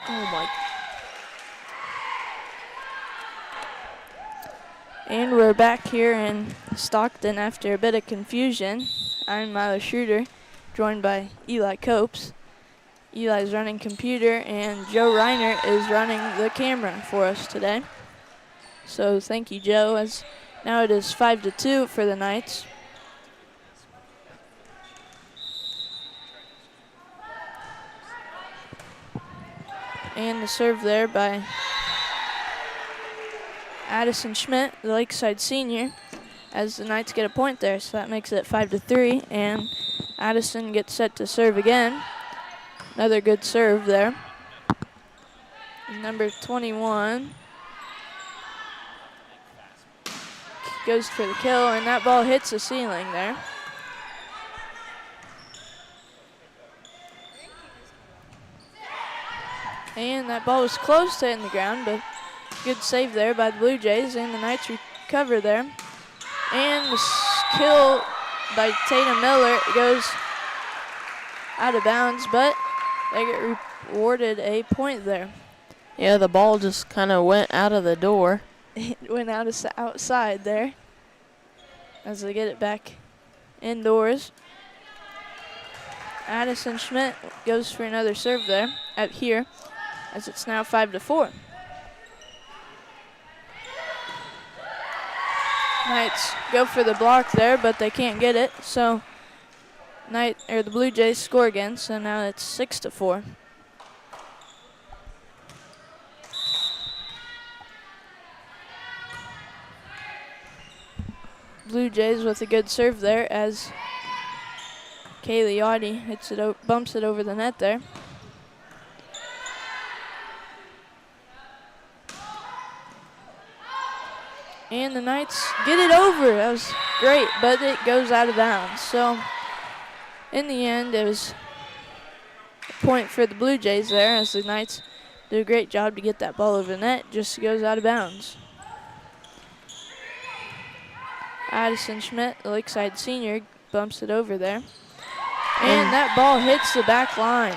Oh my. And we're back here in Stockton after a bit of confusion. I'm Milo Schroeder, joined by Eli Copes. Eli's running computer, and Joe Reiner is running the camera for us today. So thank you, Joe, as now it is 5-2 for the Knights. And the serve there by Addison Schmidt, the Lakeside senior, as the Knights get a point there. So that makes it 5-3, and Addison gets set to serve again. Another good serve there. Number 21 goes for the kill, and that ball hits the ceiling there. And that ball was close to hitting the ground, but good save there by the Blue Jays, and the Knights recover there. And the kill by Tatum Miller goes out of bounds, but they get rewarded a point there. Yeah, the ball just kind of went out of the door. It went outside there as they get it back indoors. Addison Schmidt goes for another serve there out here, as it's now 5-4. Knights go for the block there, but they can't get it, so the Blue Jays score again, so now it's 6-4. Blue Jays with a good serve there as Kaylee Yachty bumps it over the net there. And the Knights get it over. That was great, but it goes out of bounds. So in the end, it was a point for the Blue Jays there, as the Knights do a great job to get that ball over the net. Just goes out of bounds. Addison Schmidt, the Lakeside senior, bumps it over there. And that ball hits the back line.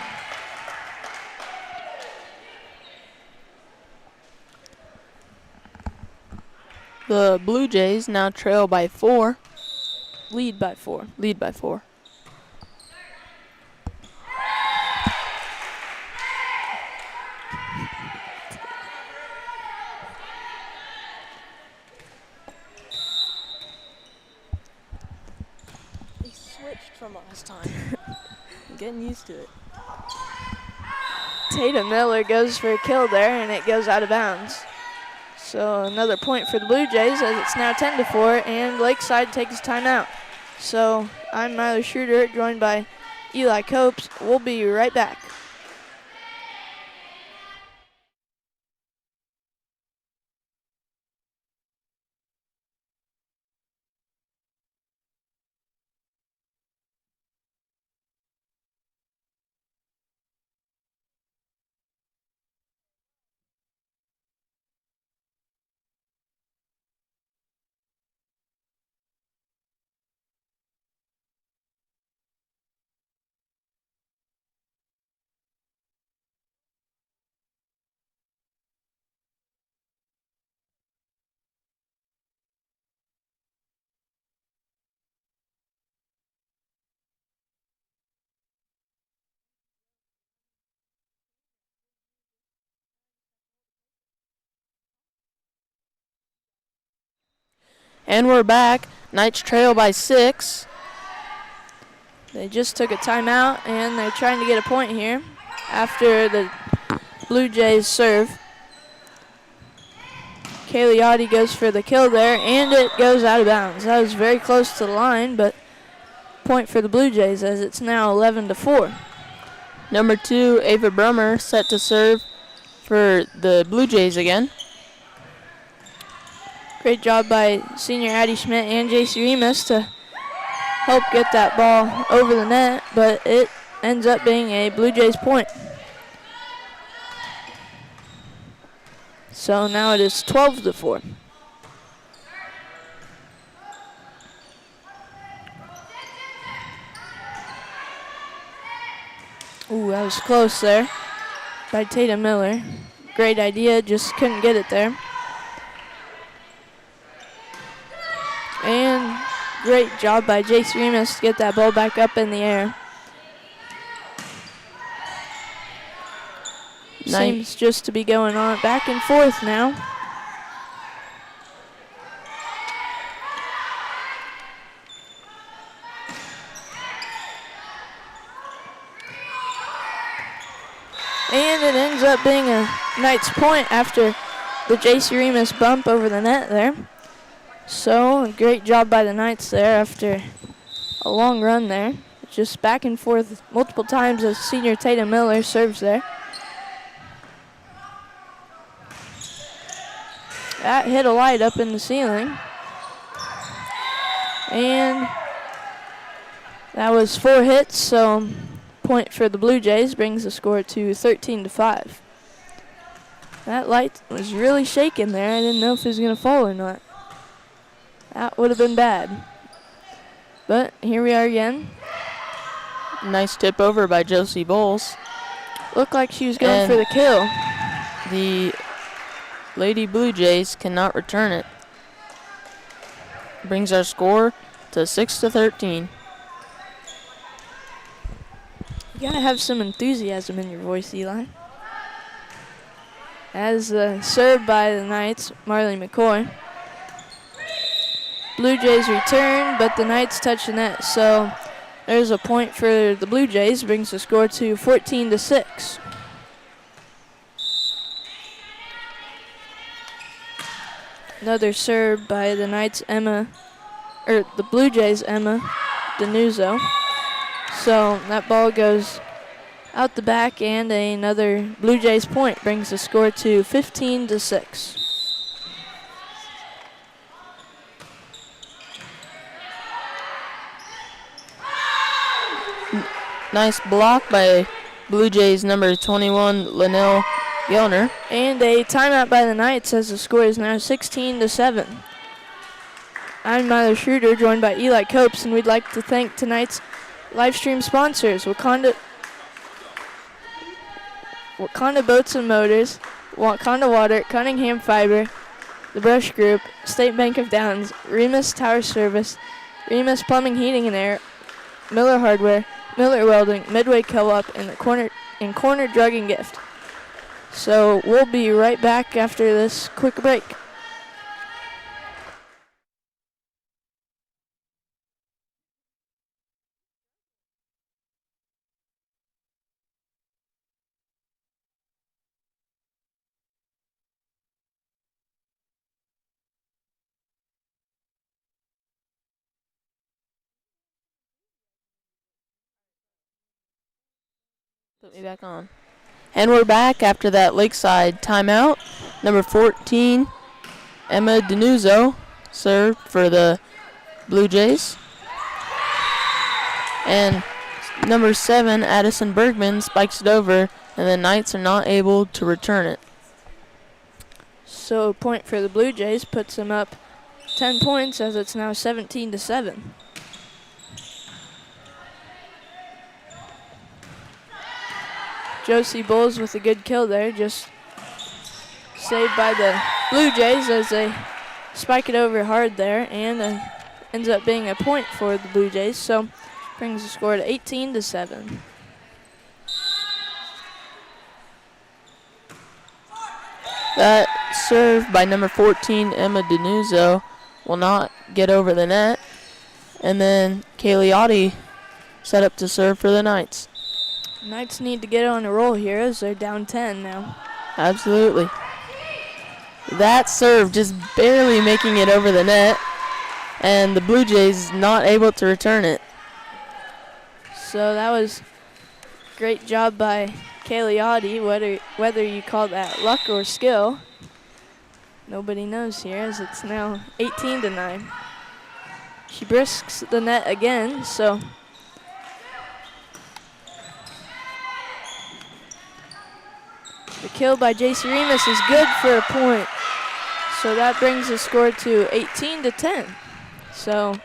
The Blue Jays now trail by 4. Lead by 4. Lead by 4. They switched from last time. I'm getting used to it. Tatum Miller goes for a kill there, and it goes out of bounds. So another point for the Blue Jays, as it's now 10-4, and Lakeside takes timeout. So I'm Milo Schroeder, joined by Eli Copes. We'll be right back. And we're back. Knights trail by 6. They just took a timeout, and they're trying to get a point here after the Blue Jays serve. Kaylee Yachty goes for the kill there, and it goes out of bounds. That was very close to the line, but point for the Blue Jays, as it's now 11-4. Number 2, Ava Brummer, set to serve for the Blue Jays again. Great job by senior Addie Schmidt and J.C. Remus to help get that ball over the net, but it ends up being a Blue Jays point. So now it is 12-4. Ooh, that was close there. by Tatum Miller. Great idea, just couldn't get it there. And great job by Jace Remus to get that ball back up in the air. Seems just to be going on back and forth now. And it ends up being a Knights point after the Jace Remus bump over the net there. So, a great job by the Knights there after a long run there. Just back and forth multiple times as senior Tatum Miller serves there. That hit a light up in the ceiling. And that was 4 hits, so point for the Blue Jays brings the score to 13-5. That light was really shaking there. I didn't know if it was going to fall or not. That would have been bad. But here we are again. Nice tip over by Josie Bowles. Looked like she was going for the kill. The Lady Blue Jays cannot return it. Brings our score to 6-13. You gotta have some enthusiasm in your voice, Eli. As served by the Knights, Marley McCoy. Blue Jays return, but the Knights touch the net, so there's a point for the Blue Jays, brings the score to 14-6. Another serve by the Knights, the Blue Jays, Emma Denuzzo. So that ball goes out the back, and another Blue Jays point brings the score to 15-6. Nice block by Blue Jays number 21, Linnell Gellner. And a timeout by the Knights as the score is now 16-7. I'm Milo Schroeder, joined by Eli Copes, and we'd like to thank tonight's live stream sponsors, Wakanda Boats and Motors, Wakanda Water, Cunningham Fiber, The Brush Group, State Bank of Downs, Remus Tower Service, Remus Plumbing, Heating and Air, Miller Hardware, Miller Welding, Midway Co-op, and Corner Drug and Gift. So we'll be right back after this quick break. Put me back on. And we're back after that Lakeside timeout. Number 14, Emma Denuzzo, served for the Blue Jays. And number 7, Addison Bergman, spikes it over, and the Knights are not able to return it. So a point for the Blue Jays puts them up 10 points as it's now 17-7. Josie Bowles with a good kill there, just saved by the Blue Jays as they spike it over hard there, and ends up being a point for the Blue Jays, so brings the score to 18-7. That serve by number 14, Emma Denuzzo, will not get over the net. And then Kaylee Oddie set up to serve for the Knights. Knights need to get on a roll here as they're down 10 now. Absolutely. That serve just barely making it over the net, and the Blue Jays not able to return it. So that was great job by Kaylee Oddie, whether you call that luck or skill. Nobody knows here as it's now 18-9. She brisks the net again, so the kill by Jace Remus is good for a point. So that brings the score to 18-10. So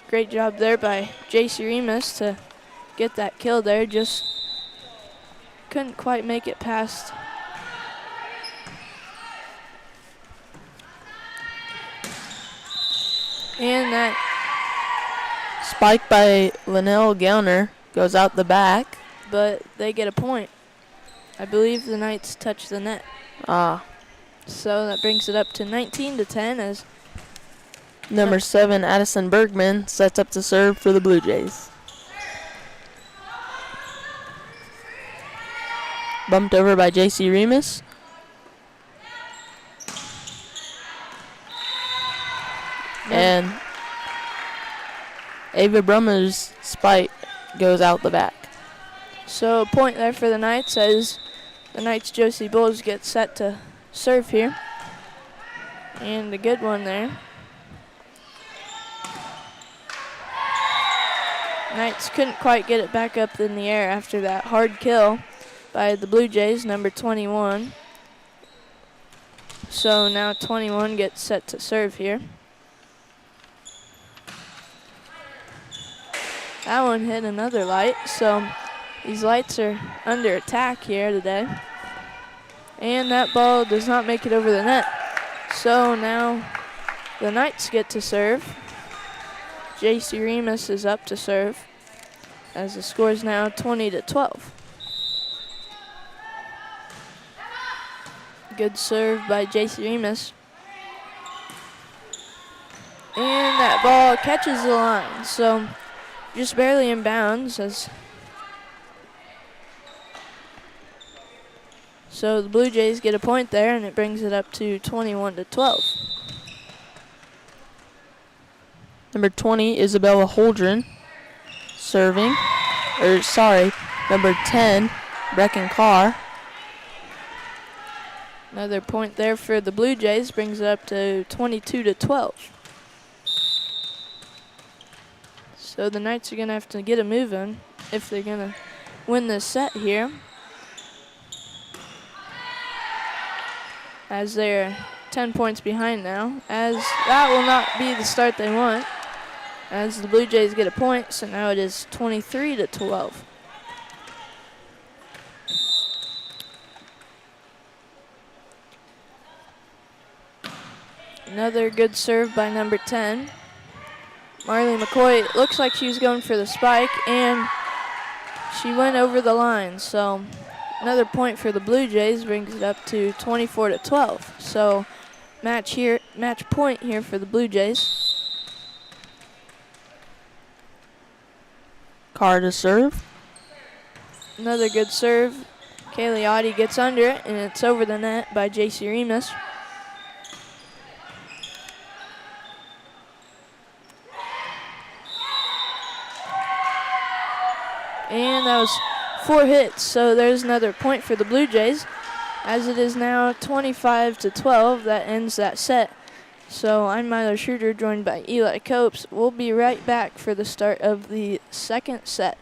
great job there by Jace Remus to get that kill there. Just couldn't quite make it past. And that Spike by Linnell Gowner goes out the back. but they get a point. I believe the Knights touch the net. So that brings it up to 19-10 as Number 7, Addison Bergman, sets up to serve for the Blue Jays. Bumped over by J.C. Remus. And Ava Brummer's spike goes out the back. So a point there for the Knights as the Knights' Josie Bulls get set to serve here. And a good one there. Knights couldn't quite get it back up in the air after that hard kill by the Blue Jays, number 21. So now 21 gets set to serve here. That one hit another light, so these lights are under attack here today. And that ball does not make it over the net. So now the Knights get to serve. J.C. Remus is up to serve as the score is now 20-12. Good serve by J.C. Remus. And that ball catches the line, so just barely in bounds. So the Blue Jays get a point there, and it brings it up to 21-12. Number 20, Isabella Holdren, serving. Number 10, Brecken Carr. Another point there for the Blue Jays, brings it up to 22-12. So the Knights are going to have to get a move in if they're going to win this set here, as they're 10 points behind now, as that will not be the start they want, as the Blue Jays get a point, so now it is 23-12. Another good serve by number 10. Marley McCoy, looks like she was going for the spike, and she went over the line. So another point for the Blue Jays, brings it up to 24-12. So match point here for the Blue Jays. Carr to serve. Another good serve. Kaylee gets under it, and it's over the net by J.C. Remus. And that was 4 hits, so there's another point for the Blue Jays. As it is now 25-12, that ends that set. So I'm Milo Schroeder, joined by Eli Copes. We'll be right back for the start of the second set.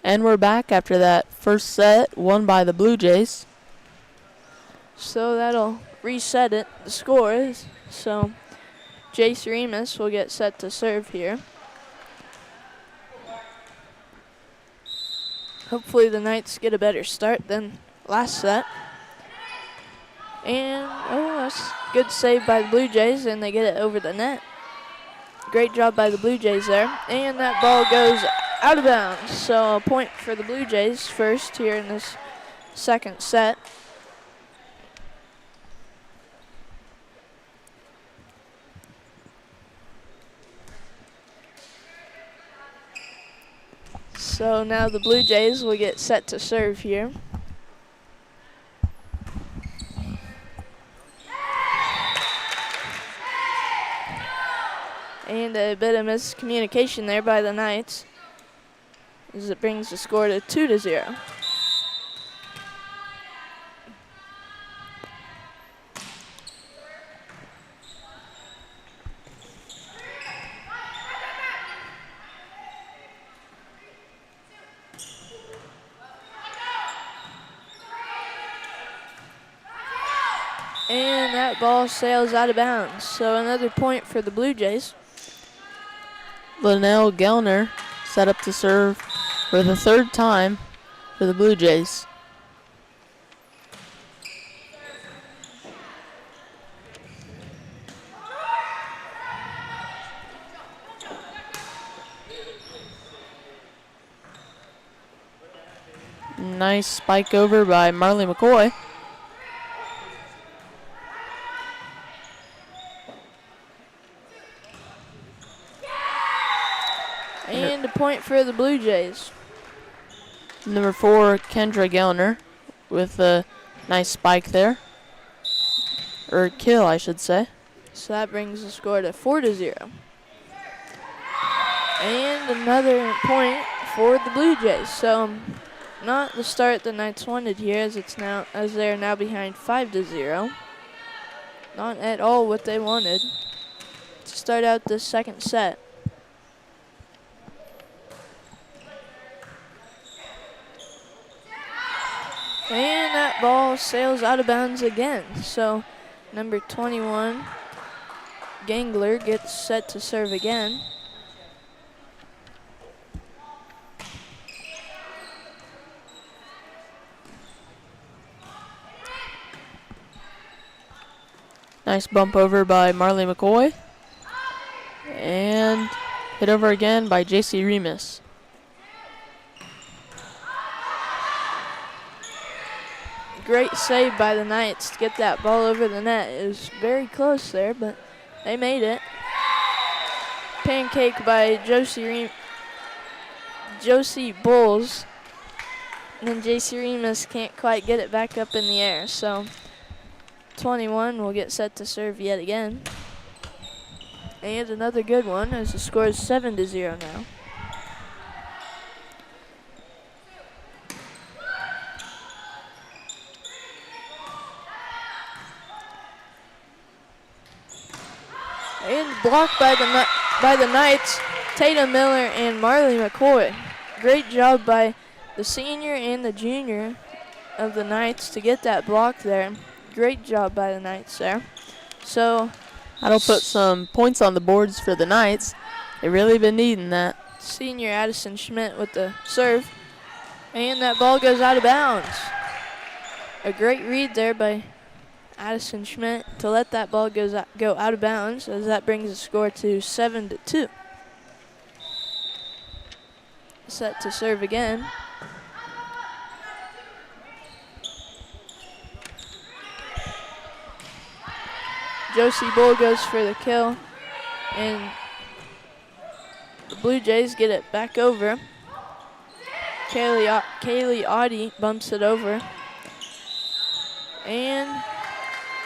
And we're back after that first set won by the Blue Jays. So that'll reset it, the scores. So Jace Remus will get set to serve here. Hopefully the Knights get a better start than last set. And, oh, that's a good save by the Blue Jays, and they get it over the net. Great job by the Blue Jays there. And that ball goes out of bounds. So a point for the Blue Jays first here in this second set. So now the Blue Jays will get set to serve here. And a bit of miscommunication there by the Knights, as it brings the score to 2-0. And that ball sails out of bounds. So another point for the Blue Jays. Linnell Gellner set up to serve for the third time for the Blue Jays. Nice spike over by Marley McCoy. And a point for the Blue Jays. Number 4, Kendra Gellner with a nice spike there. Or kill, I should say. So that brings the score to 4-0. And another point for the Blue Jays. So not the start the Knights wanted here, as they're now behind 5-0. Not at all what they wanted to start out this second set. And that ball sails out of bounds again. So number 21, Gangler, gets set to serve again. Nice bump over by Marley McCoy. And hit over again by JC Remus. Great save by the Knights to get that ball over the net. It was very close there, but they made it. Pancake by Josie Bulls. And then JC Remus can't quite get it back up in the air. So 21 will get set to serve yet again. And another good one, as the score is 7-0 now. And blocked by the Knights, Tatum Miller and Marley McCoy. Great job by the senior and the junior of the Knights to get that block there. Great job by the Knights there. So that'll put some points on the boards for the Knights. They've really been needing that. Senior Addison Schmidt with the serve. And that ball goes out of bounds. A great read there by Addison Schmidt to let that ball go out of bounds, as that brings the score to 7-2. Set to serve again. Josie Bull goes for the kill, and the Blue Jays get it back over. Kaylee Audie bumps it over. And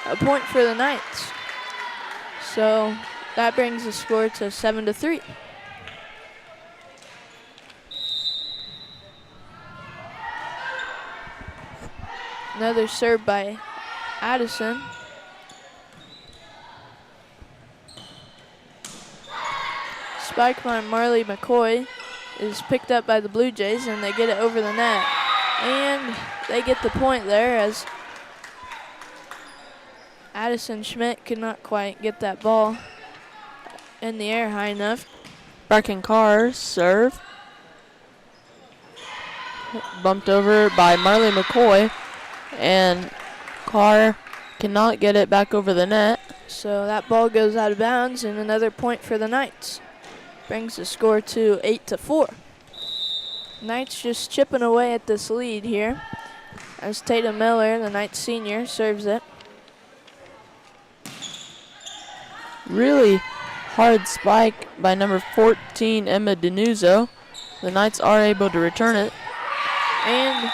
a point for the Knights. So that brings the score to 7-3. Another serve by Addison. Spike by Marley McCoy. is picked up by the Blue Jays, and they get it over the net. And they get the point there as Addison Schmidt could not quite get that ball in the air high enough. Bracken Carr serve. Bumped over by Marley McCoy, and Carr cannot get it back over the net. So that ball goes out of bounds, and another point for the Knights. Brings the score to 8-4. Knights just chipping away at this lead here as Tatum Miller, the Knights senior, serves it. Really hard spike by number 14, Emma Denuzzo. The Knights are able to return it. And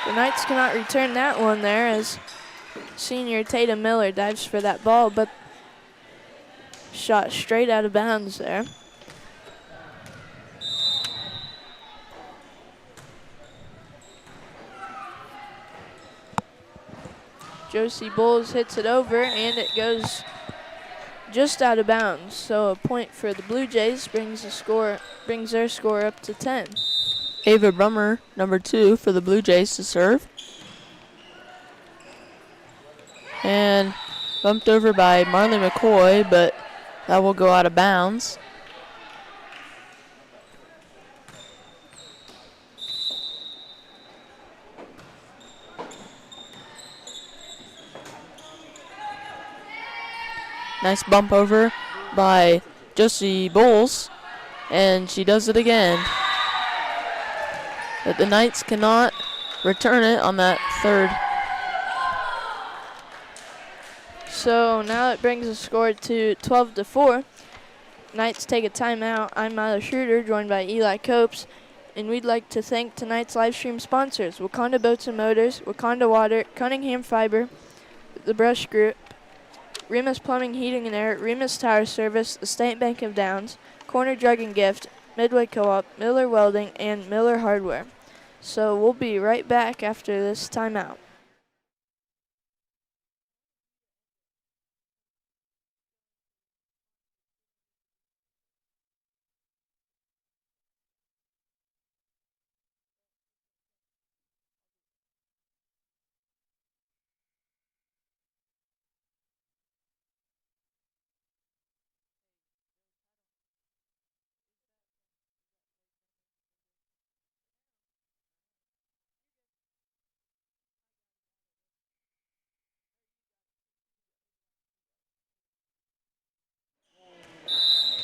the Knights cannot return that one there as senior Tatum Miller dives for that ball, but shot straight out of bounds there. Josie Bowles hits it over, and it goes just out of bounds. So a point for the Blue Jays brings their score up to 10. Ava Brummer, number 2, for the Blue Jays to serve. And bumped over by Marley McCoy, but that will go out of bounds. Nice bump over by Josie Bowles, and she does it again. But the Knights cannot return it on that third. So now it brings the score to 12-4. Knights take a timeout. I'm Milo Schroeder, joined by Eli Copes, and we'd like to thank tonight's live stream sponsors: Wakanda Boats and Motors, Wakanda Water, Cunningham Fiber, The Brush Group, Remus Plumbing, Heating and Air, Remus Tire Service, the State Bank of Downs, Corner Drug and Gift, Midway Co-op, Miller Welding, and Miller Hardware. So we'll be right back after this timeout.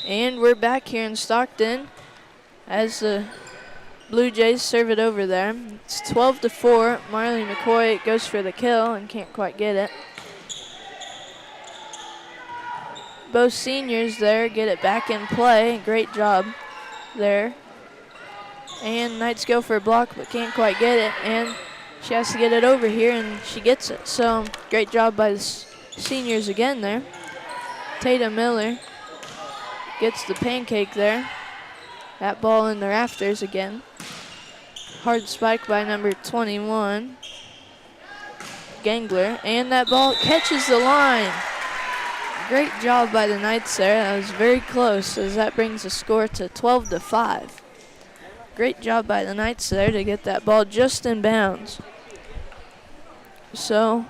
And we're back here in Stockton as the Blue Jays serve it over there. It's 12-4. Marley McCoy goes for the kill and can't quite get it. Both seniors there get it back in play. Great job there. And Knights go for a block but can't quite get it. And she has to get it over here and she gets it. So great job by the seniors again there. Tatum Miller gets the pancake there. That ball in the rafters again. Hard spike by number 21, Gangler. And that ball catches the line. Great job by the Knights there. That was very close as that brings the score to 12-5. Great job by the Knights there to get that ball just in bounds. So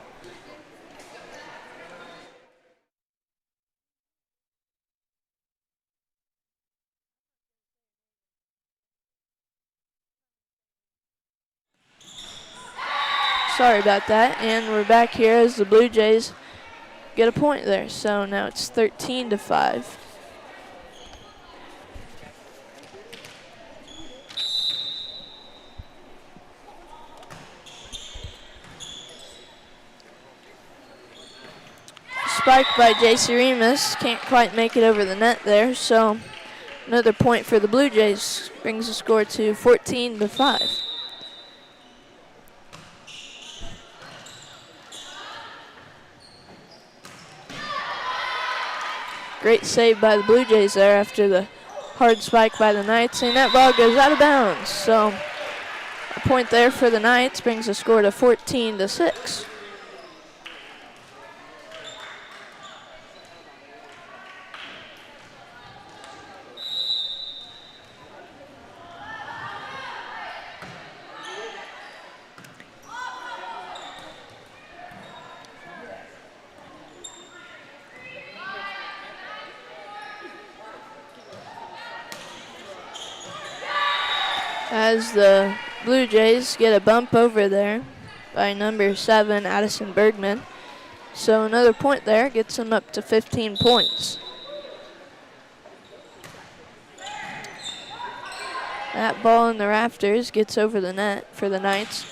sorry about that, and we're back here as the Blue Jays get a point there. So now it's 13-5. Spiked by J.C. Remus, can't quite make it over the net there. So another point for the Blue Jays brings the score to 14-5. Great save by the Blue Jays there after the hard spike by the Knights, and that ball goes out of bounds. So a point there for the Knights brings the score to 14-6. as the Blue Jays get a bump over there by number 7, Addison Bergman. So another point there gets them up to 15 points. That ball in the rafters gets over the net for the Knights.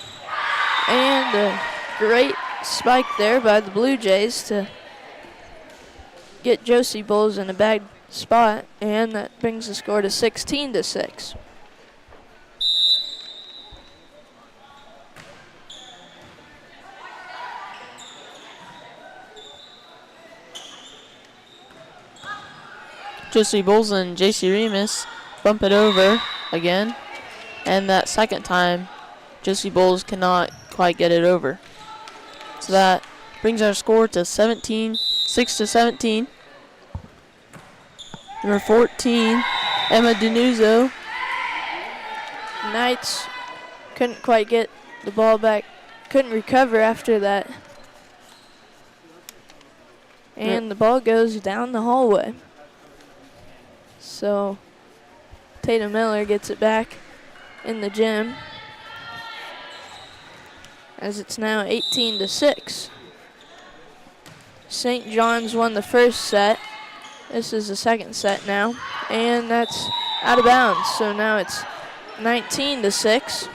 And a great spike there by the Blue Jays to get Josie Bowles in a bad spot, and that brings the score to 16-6. Josie Bowles and JC Remus bump it over again, and that second time Josie Bowles cannot quite get it over. So that brings our score to 6-17. Number 14, Emma Denuzzo. Knights couldn't quite get the ball back, couldn't recover after that. And the ball goes down the hallway. So Tatum Miller gets it back in the gym, as it's now 18-6. St. John's won the first set. This is the second set now, and that's out of bounds. So now it's 19-6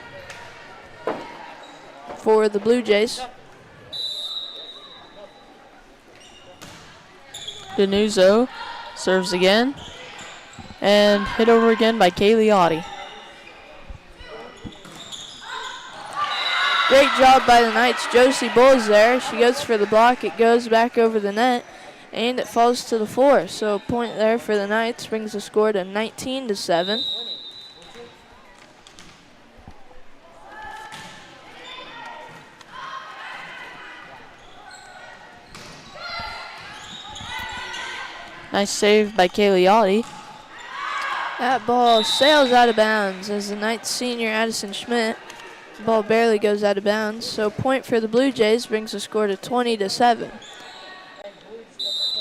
for the Blue Jays. Denuzzo serves again and hit over again by Kaylee Audie. Great job by the Knights. Josie Bowles there. She goes for the block. It goes back over the net, and it falls to the floor. So a point there for the Knights brings the score to 19-7. Nice save by Kaylee Audie. That ball sails out of bounds as the Knights senior Addison Schmidt. The ball barely goes out of bounds. So point for the Blue Jays brings the score to 20-7.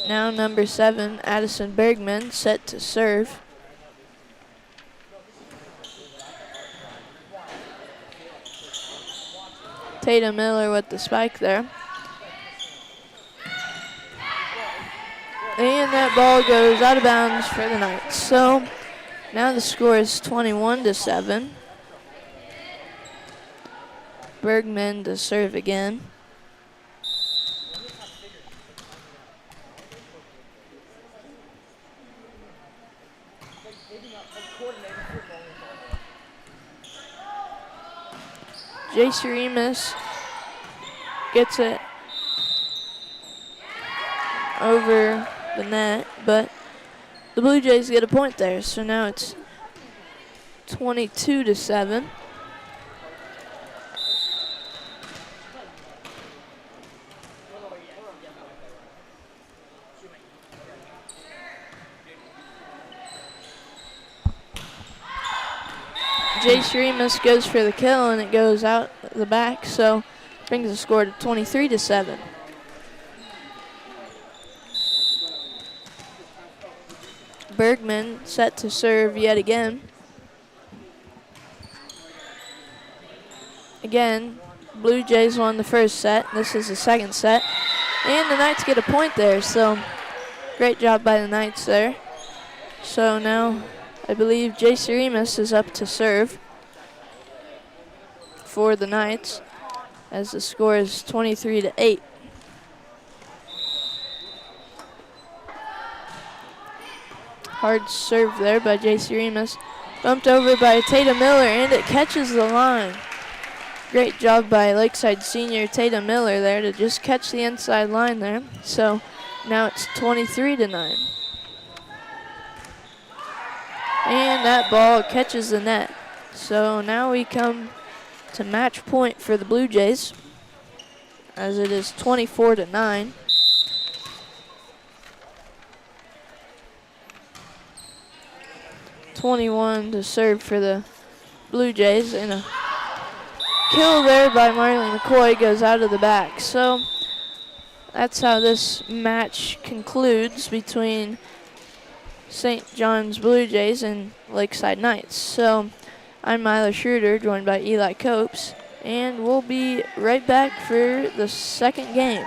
Now number 7, Addison Bergman, set to serve. Tatum Miller with the spike there. And that ball goes out of bounds for the Knights. So now the score is 21-7. Bergman to serve again. J.C. Remus gets it over the net, but the Blue Jays get a point there. So now it's 22-7. J.C. Remus goes for the kill, and it goes out the back, so brings the score to 23-7. Bergman set to serve yet again. Again, Blue Jays won the first set. This is the second set. And the Knights get a point there, so great job by the Knights there. So now I believe J.C. Remus is up to serve for the Knights as the score is 23-8. Hard serve there by J.C. Remus. Bumped over by Tatum Miller, and it catches the line. Great job by Lakeside senior Tatum Miller there to just catch the inside line there. So now it's 23-9. And that ball catches the net. So now we come to match point for the Blue Jays, as it is 24-9. .21 to serve for the Blue Jays, and a kill there by Marley McCoy goes out of the back. So that's how this match concludes between St. John's Blue Jays and Lakeside Knights. So I'm Mila Schroeder, joined by Eli Copes, and we'll be right back for the second game.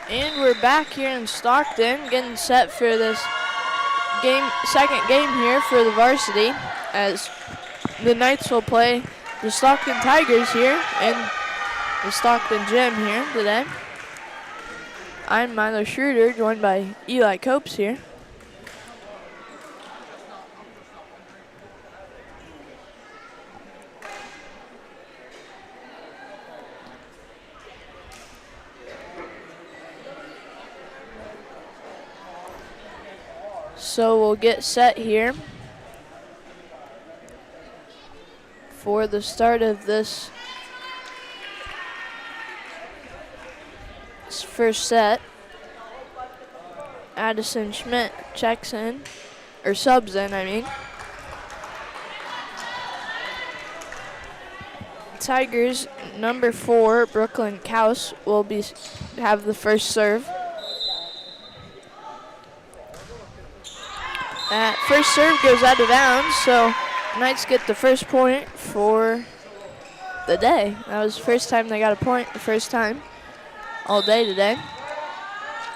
And we're back here in Stockton, getting set for this second game here for the varsity, as the Knights will play the Stockton Tigers here in the Stockton gym here today. I'm Milo Schroeder, joined by Eli Copes here. So we'll get set here for the start of this first set. Addison Schmidt checks in, or subs in, I mean. Tigers number 4, Brooklyn Kaus, will have the first serve. That first serve goes out of bounds, so Knights get the first point for the day. That was the first time they got a point, the first time all day today.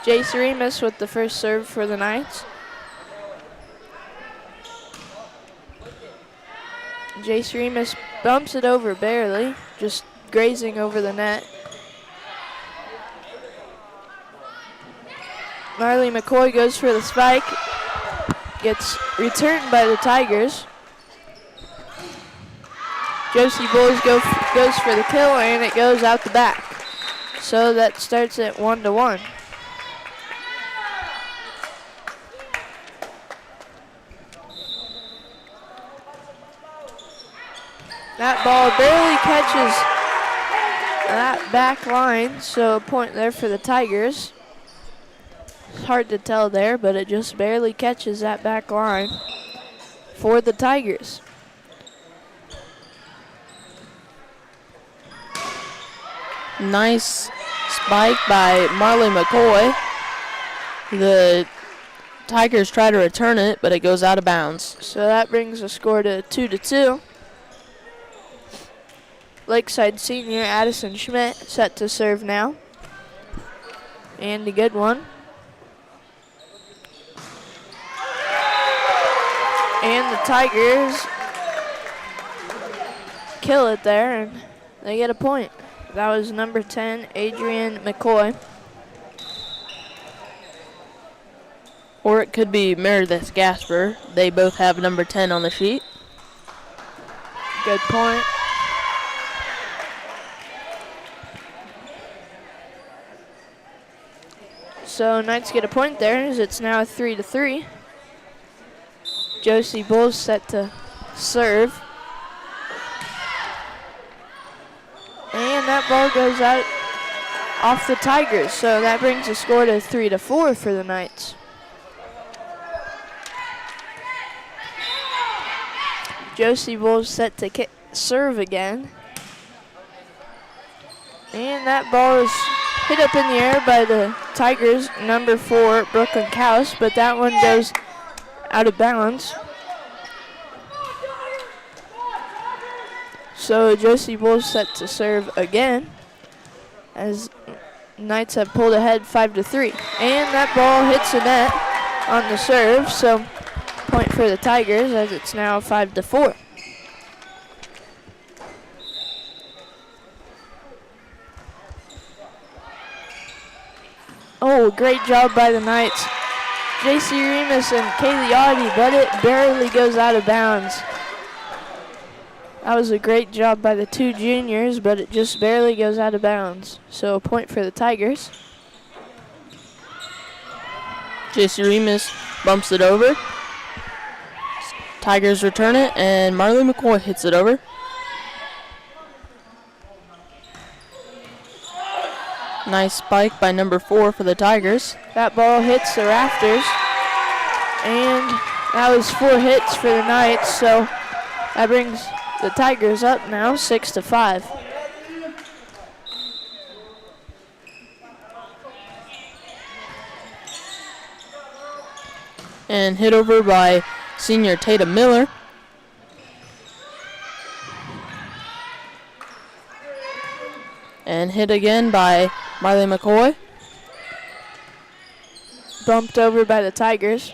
Jace Remus with the first serve for the Knights. Jace Remus bumps it over barely, just grazing over the net. Marley McCoy goes for the spike. Gets returned by the Tigers. Josie Bulls goes for the kill, and it goes out the back. So that starts at 1-1. That ball barely catches that back line, so a point there for the Tigers. It's hard to tell there, but it just barely catches that back line for the Tigers. Nice spike by Marley McCoy. The Tigers try to return it, but it goes out of bounds. So that brings the score to 2-2. Lakeside senior Addison Schmidt set to serve now. And a good one. And the Tigers kill it there, and they get a point. That was number 10, Adrian McCoy. Or it could be Meredith Gasper. They both have number 10 on the sheet. Good point. So Knights get a point there, as it's now 3-3. Josie Bulls set to serve. And that ball goes out off the Tigers, so that brings the score to 3-4 for the Knights. Josie Bulls set to serve again. And that ball is hit up in the air by the Tigers, number 4, Brooklyn Kaus, but that one goes out of bounds. So Josie Bulls set to serve again, as Knights have pulled ahead 5-3. And that ball hits the net on the serve, so point for the Tigers, as it's now 5-4. Oh, great job by the Knights. J.C. Remus and Kaylee Audie, but it barely goes out of bounds. That was a great job by the two juniors, but it just barely goes out of bounds. So a point for the Tigers. J.C. Remus bumps it over. Tigers return it, and Marley McCoy hits it over. Nice spike by number 4 for the Tigers. That ball hits the rafters, and that was 4 hits for the Knights, so that brings the Tigers up now 6-5. And hit over by senior Tatum Miller. And hit again by Marley McCoy. bumped over by the Tigers.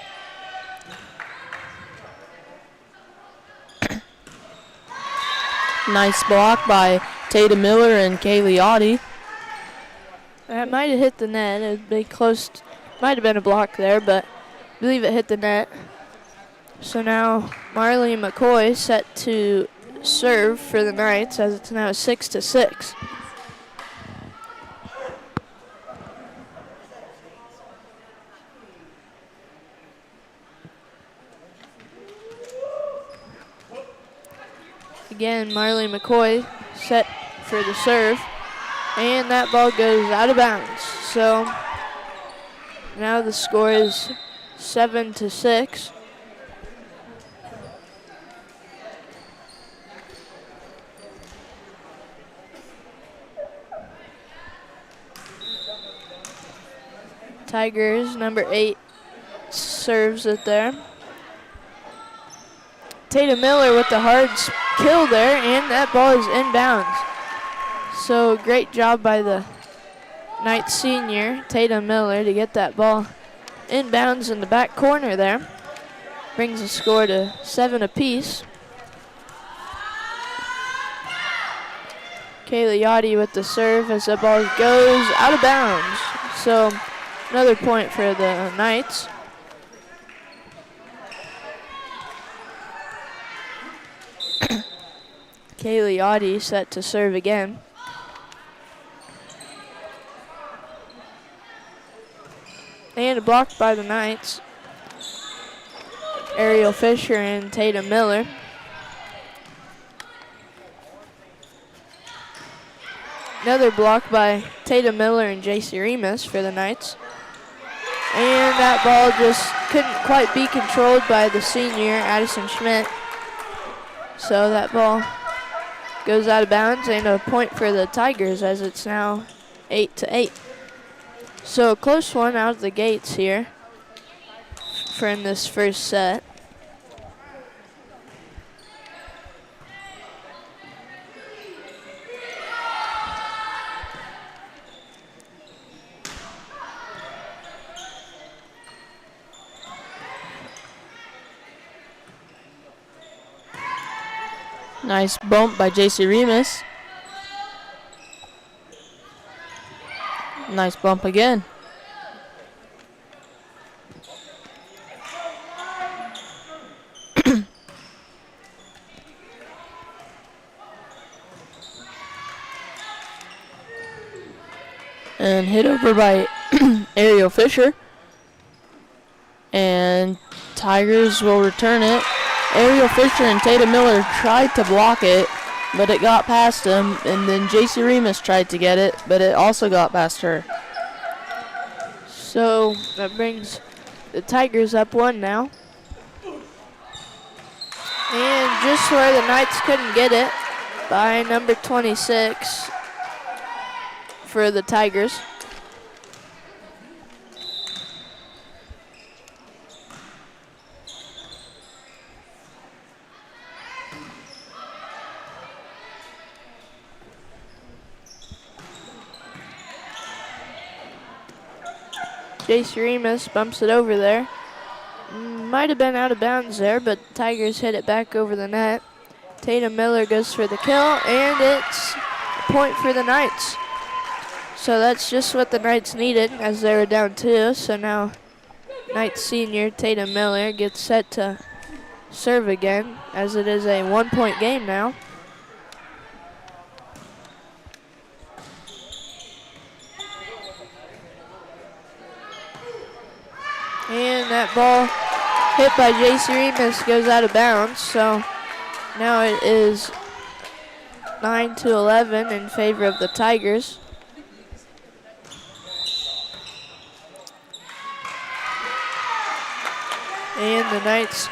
Nice block by Tatum Miller and Kaylee Audie. That might have hit the net. It would be close. Might have been a block there, but I believe it hit the net. So now Marley McCoy set to serve for the Knights as it's now 6-6. Again, Marley McCoy set for the serve, and that ball goes out of bounds. So now the score is 7-6. Tigers, number 8, serves it there. Tatum Miller with the hard kill there, and that ball is inbounds. So great job by the Knights senior, Tatum Miller, to get that ball inbounds in the back corner there. Brings the score to 7 apiece. Kaylee Yachty with the serve as the ball goes out of bounds. So another point for the Knights. Kaylee Yachty set to serve again. And blocked by the Knights. Ariel Fisher and Tatum Miller. Another block by Tatum Miller and JC Remus for the Knights. And that ball just couldn't quite be controlled by the senior, Addison Schmidt. So that ball goes out of bounds, and a point for the Tigers as it's now 8-8. So a close one out of the gates here for in this first set. Nice bump by JC Remus. Nice bump again. And hit over by Ariel Fisher. And Tigers will return it. Ariel Fisher and Tatum Miller tried to block it, but it got past him. And then JC Remus tried to get it, but it also got past her. So that brings the Tigers up 1 now. And just where the Knights couldn't get it by number 26 for the Tigers. JC Remus bumps it over there. Might have been out of bounds there, but Tigers hit it back over the net. Tatum Miller goes for the kill, and it's a point for the Knights. So that's just what the Knights needed as they were down 2. So now Knights senior Tatum Miller gets set to serve again as it is a 1-point game now. And that ball hit by JC Remus goes out of bounds. So now it is 9-11 in favor of the Tigers. And the Knights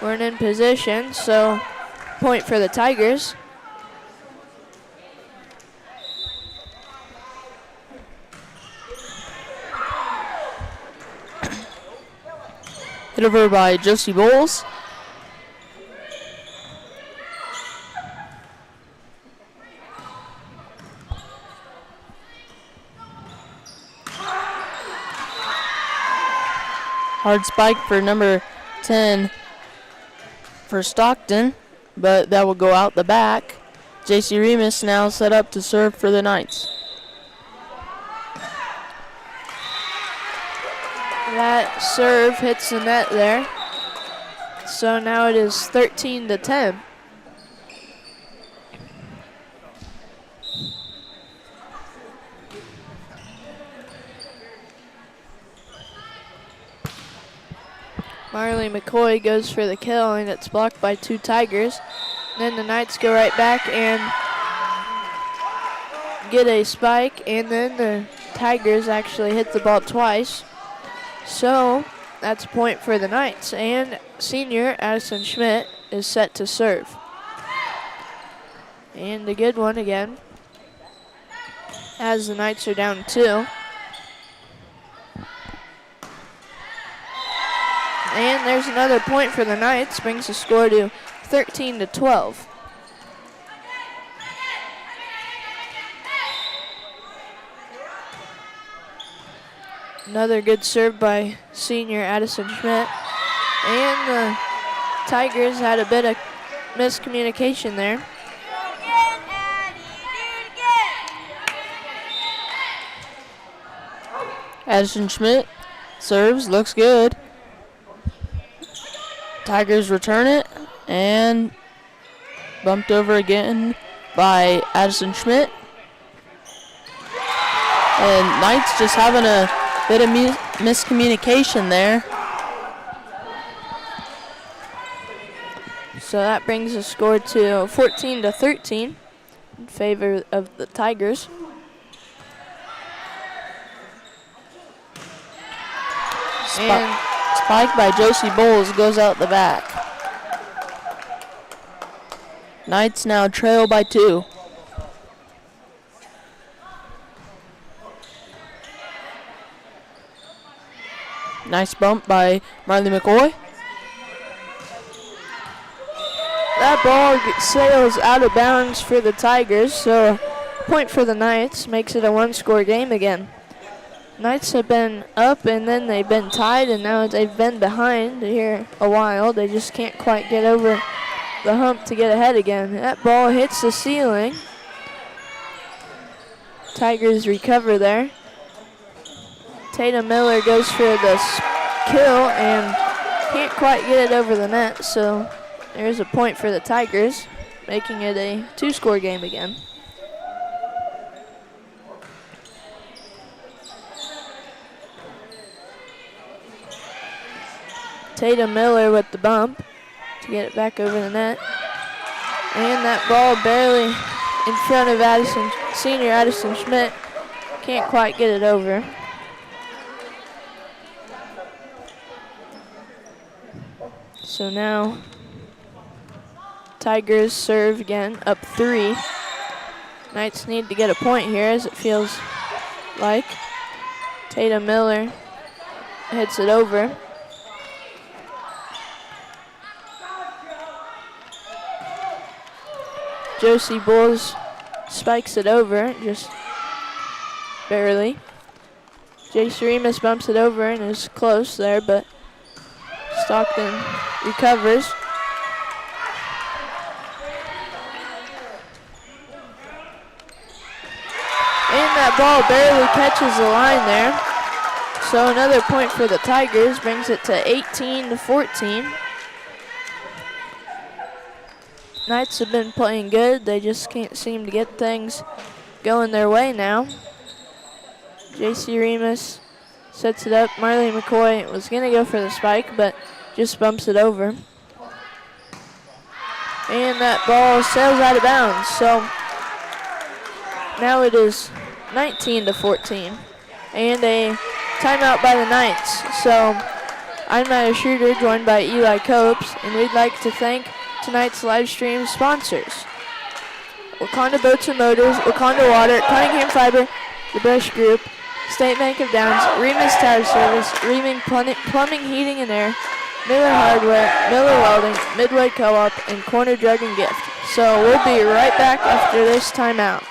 weren't in position, so point for the Tigers. Hit over by Josie Bowles. Hard spike for number 10 for Stockton, but that will go out the back. J.C. Remus now set up to serve for the Knights. That serve hits the net there. So now it is 13-10. Marley McCoy goes for the kill, and it's blocked by two Tigers. Then the Knights go right back and get a spike, and then the Tigers actually hit the ball twice. So that's a point for the Knights, and senior Addison Schmidt is set to serve. And a good one again, as the Knights are down 2. And there's another point for the Knights, brings the score to 13-12. Another good serve by senior Addison Schmidt. And the Tigers had a bit of miscommunication there. Addison Schmidt serves, looks good. Tigers return it, and bumped over again by Addison Schmidt. And Knights just having a bit of miscommunication there. So that brings the score to 14-13 in favor of the Tigers. And spike by Josie Bowles goes out the back. Knights now trail by 2. Nice bump by Marley McCoy. That ball sails out of bounds for the Tigers, so point for the Knights, makes it a one-score game again. Knights have been up, and then they've been tied, and now they've been behind here a while. They just can't quite get over the hump to get ahead again. That ball hits the ceiling. Tigers recover there. Tatum Miller goes for the kill and can't quite get it over the net, so there's a point for the Tigers, making it a two-score game again. Tatum Miller with the bump to get it back over the net. And that ball barely in front of senior Addison Schmidt. Can't quite get it over. So now Tigers serve again, up 3. Knights need to get a point here, as it feels like. Tatum Miller hits it over. Josie Bowles spikes it over, just barely. J.C. Remus bumps it over and is close there, but Stockton recovers. And that ball barely catches the line there. So another point for the Tigers, brings it to 18-14. Knights have been playing good. They just can't seem to get things going their way now. J.C. Remus sets it up. Marley McCoy was going to go for the spike, but just bumps it over. And that ball sails out of bounds. So now it is 19-14. And a timeout by the Knights. So I'm Matt Schroeder, joined by Eli Copes, and we'd like to thank tonight's live stream sponsors: Wakanda Boats and Motors, Wakanda Water, Cunningham Fiber, The Bush Group, State Bank of Downs, Remus Tire Service, Reaming Plumbing, Heating and Air, Miller Hardware, Miller Welding, Midway Co-op, and Corner Drug and Gift. So we'll be right back after this timeout.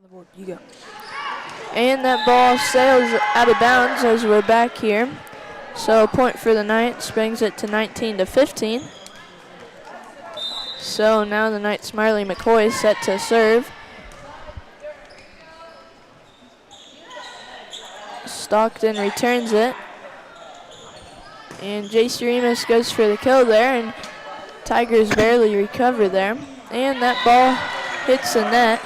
the board. You go. And that ball sails out of bounds as we're back here. So a point for the Knights brings it to 19-15. So now the Knights' Marley McCoy set to serve. Stockton returns it. And J.C. Remus goes for the kill there, and Tigers barely recover there. And that ball hits the net.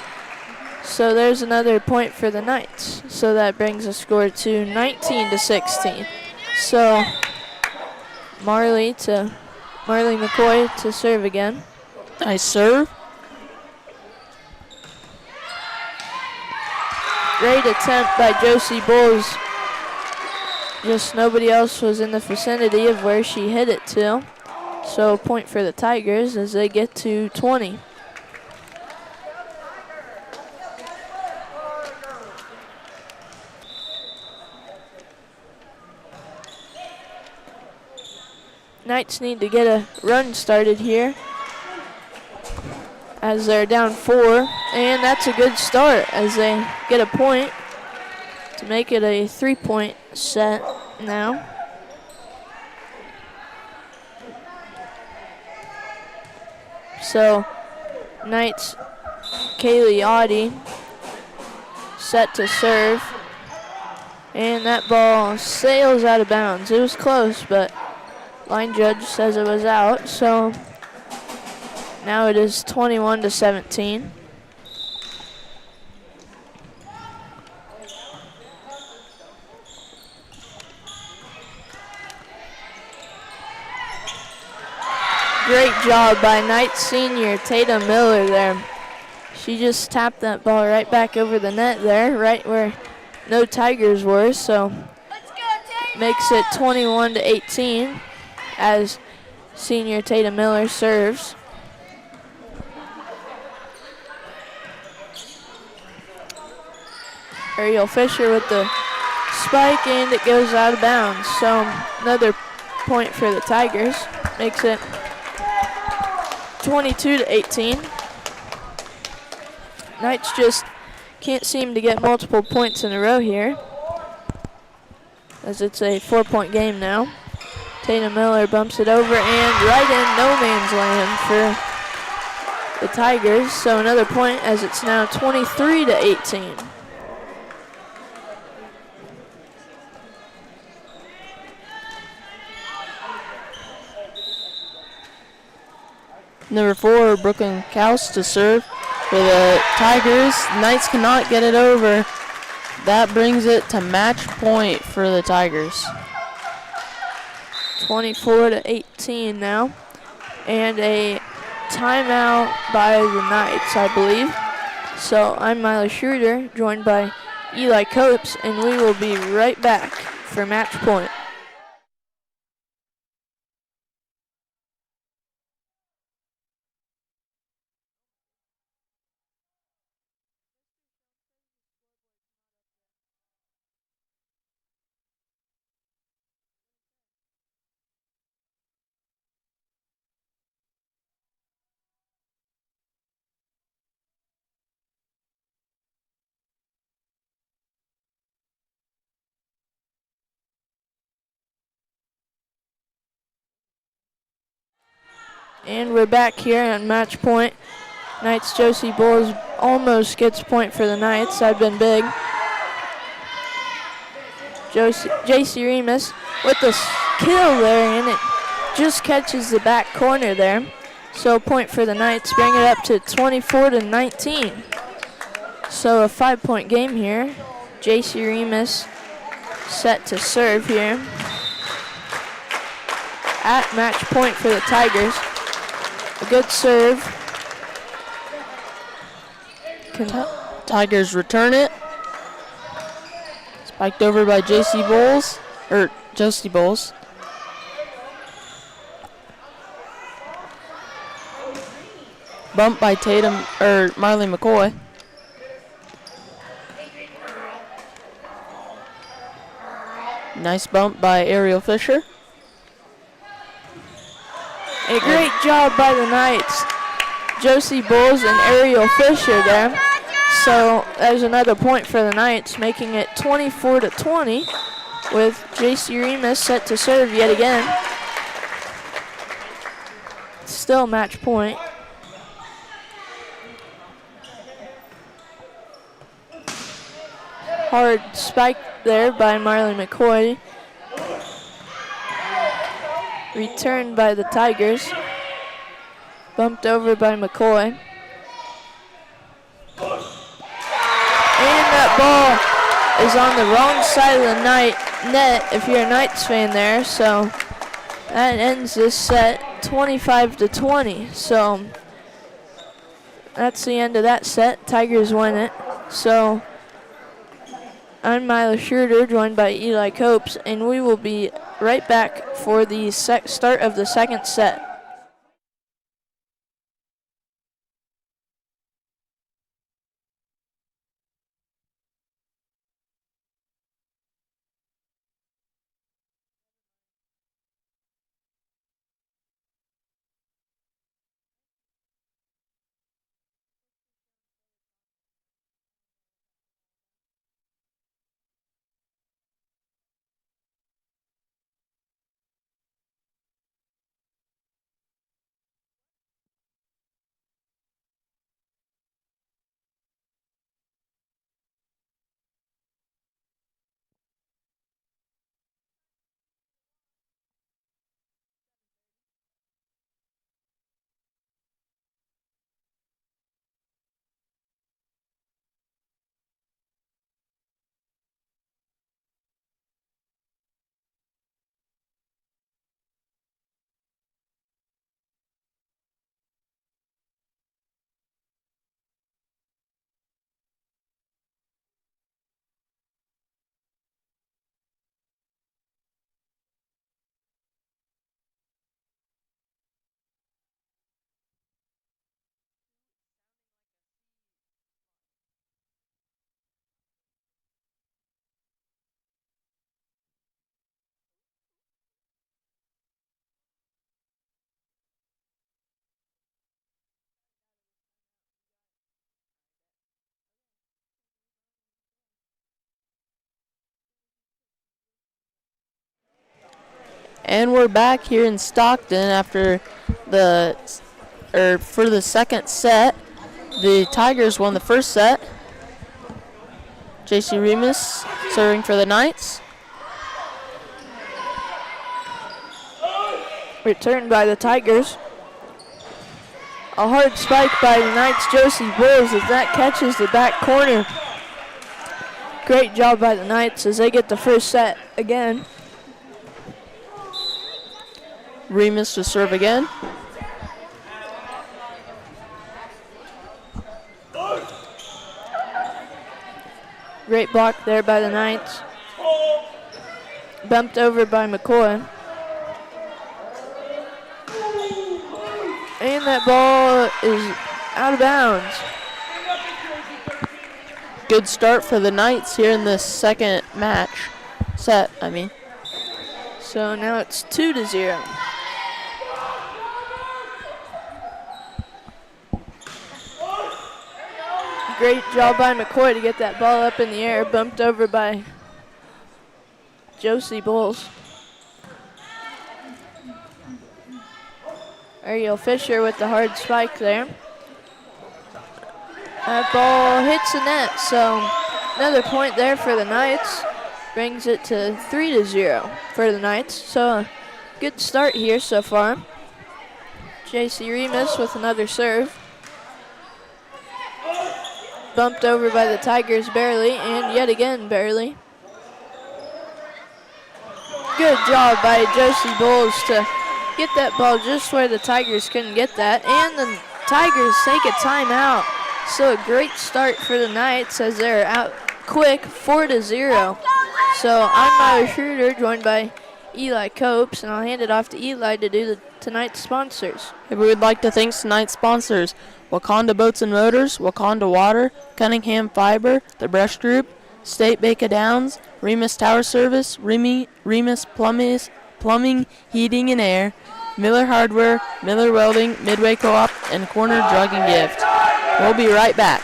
So there's another point for the Knights. So that brings the score to 19-16. So Marley McCoy to serve again. Nice serve. Great attempt by Josie Bowles. Just nobody else was in the vicinity of where she hit it to. So a point for the Tigers as they get to 20. Knights need to get a run started here as they're down 4, and that's a good start as they get a point to make it a 3-point set now. So Knights Kaylee Audie set to serve, and that ball sails out of bounds. It was close, but line judge says it was out, so now it is 21-17. Great job by Knights senior Tatum Miller there. She just tapped that ball right back over the net there, right where no Tigers were, so makes it 21-18 as senior Tatum Miller serves. Ariel Fisher with the spike, and it goes out of bounds. So another point for the Tigers. Makes it 22-18. Knights just can't seem to get multiple points in a row here, as it's a 4-point game now. Tatum Miller bumps it over and right in no man's land for the Tigers. So another point as it's now 23-18. Number 4, Brooklyn Kaus to serve for the Tigers. Knights cannot get it over. That brings it to match point for the Tigers. 24-18 now. And a timeout by the Knights, I believe. So I'm Miley Schroeder, joined by Eli Copes, and we will be right back for match point. And we're back here on match point. Knights Josie Bowles almost gets a point for the Knights. I've been big. J.C. Remus with the kill there, and it just catches the back corner there. So a point for the Knights, bring it up to 24-19. So a 5-point game here. J.C. Remus set to serve here. At match point for the Tigers. A good serve. Tigers return it. Spiked over by Josie Bowles. Bumped by Marley McCoy. Nice bump by Ariel Fisher. A great job by the Knights. Josie Bowles and Ariel Fisher there So there's another point for the Knights, making it 24-20 with J.C. Remus set to serve yet again. Still match point. Hard spike there by Marley McCoy. Returned by the Tigers. Bumped over by McCoy. And that ball is on the wrong side of the net if you're a Knights fan there. So that ends this set 25-20. So that's the end of that set. Tigers win it. So I'm Mila Schroeder, joined by Eli Copes, and we will be right back for the start of the second set. And we're back here in Stockton after for the second set. The Tigers won the first set. J.C. Remus serving for the Knights. Returned by the Tigers. A hard spike by the Knights' Josie Bulls as that catches the back corner. Great job by the Knights as they get the first set again. Remus to serve again. Great block there by the Knights. Bumped over by McCoy. And that ball is out of bounds. Good start for the Knights here in this second set. So now it's 2-0. Great job by McCoy to get that ball up in the air, bumped over by Josie Bulls. Ariel Fisher with the hard spike there. That ball hits the net, so another point there for the Knights. Brings it to 3-0 for the Knights. So a good start here so far. J.C. Remus with another serve. Bumped over by the Tigers barely, and yet again barely. Good job by Josie Bulls to get that ball just where the Tigers couldn't get that. And the Tigers take a timeout. So a great start for the Knights as they're out quick, 4-0. So I'm Myra Schroeder, joined by Eli Copes, and I'll hand it off to Eli to do tonight's sponsors. We would like to thank tonight's sponsors: Wakanda Boats and Motors, Wakanda Water, Cunningham Fiber, The Brush Group, State Baker Downs, Remus Tower Service, Remus Plumbing, Heating and Air, Miller Hardware, Miller Welding, Midway Co-op, and Corner Drug and Gift. We'll be right back.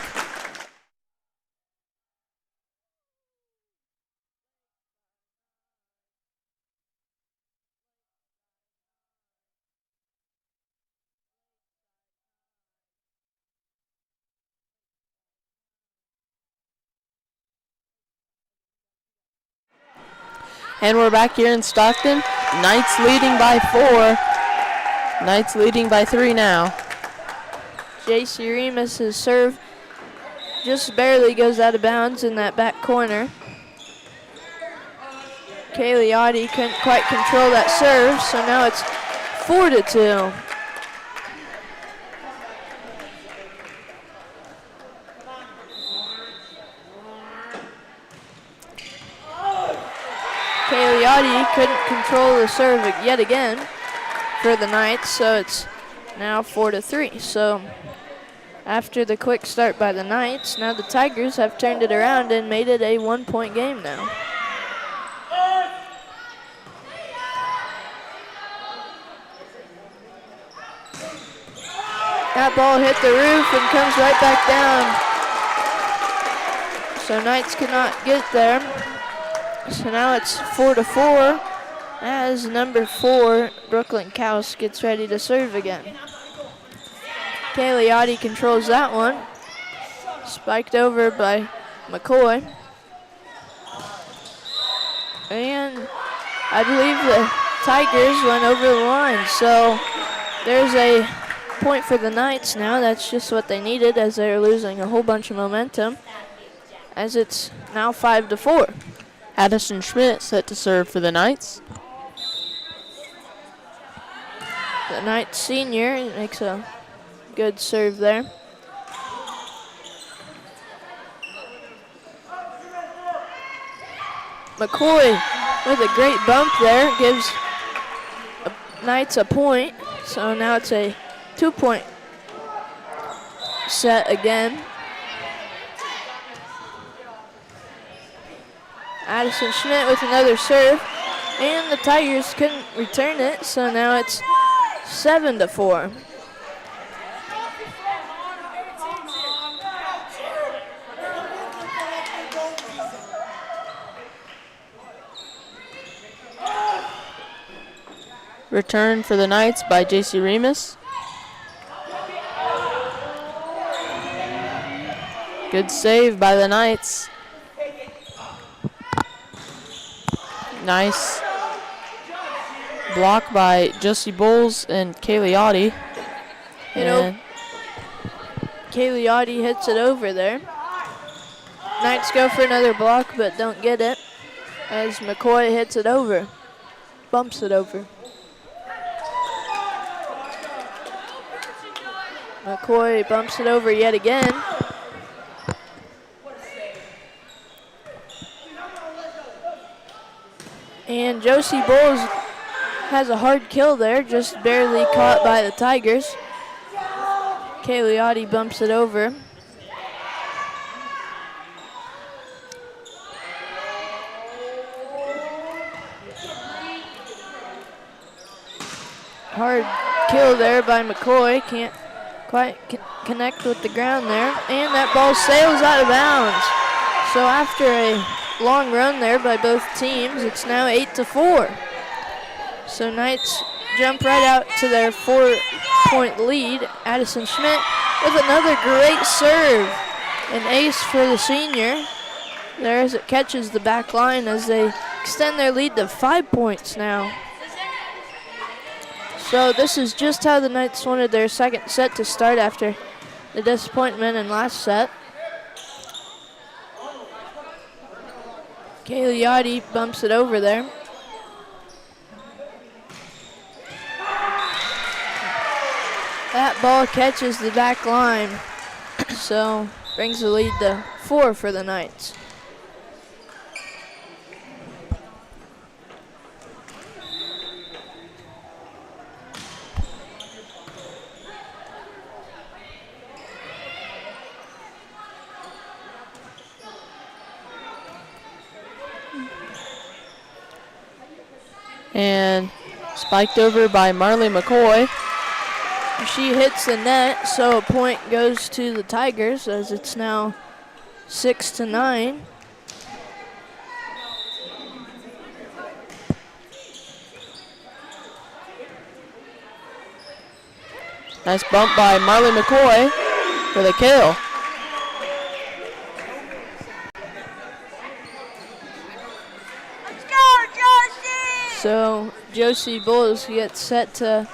And we're back here in Stockton. Knights leading by 4. Knights leading by 3 now. J.C. Remus' serve just barely goes out of bounds in that back corner. Cagliotti couldn't quite control that serve, so now it's 4-2. Cagliotti couldn't control the serve yet again for the Knights, so it's now 4-3. So after the quick start by the Knights, now the Tigers have turned it around and made it a 1-point game now. That ball hit the roof and comes right back down. So Knights could not get there. So now it's 4-4 as number 4, Brooklyn Kaus, gets ready to serve again. Cagliotti controls that one. Spiked over by McCoy. And I believe the Tigers went over the line. So there's a point for the Knights now. That's just what they needed, as they're losing a whole bunch of momentum, as it's now 5-4. Addison Schmidt set to serve for the Knights. The Knights senior makes a good serve there. McCoy with a great bump there gives Knights a point. So now it's a 2-point set again. Addison Schmidt with another serve, and the Tigers couldn't return it, so now it's 7-4. Return for the Knights by J.C. Remus. Good save by the Knights. Nice block by Josie Bowles and Cagliotti. And Cagliotti hits it over there. Knights go for another block but don't get it, as McCoy hits it over, bumps it over. McCoy bumps it over yet again. And Josie Bowles has a hard kill there, just barely caught by the Tigers. Cagliotti bumps it over. Hard kill there by McCoy, can't quite connect with the ground there, and that ball sails out of bounds. So after a long run there by both teams, it's now 8-4. So Knights jump right out to their 4-point lead. Addison Schmidt with another great serve. An ace for the senior there as it catches the back line, as they extend their lead to 5 points now. So this is just how the Knights wanted their second set to start after the disappointment in last set. Cagliotti bumps it over there. That ball catches the back line, so brings the lead to 4 for the Knights. And spiked over by Marley McCoy. She hits the net, so a point goes to the Tigers, as it's now 6-9. Nice bump by Marley McCoy for the kill. Go, So Josie Bulls gets set to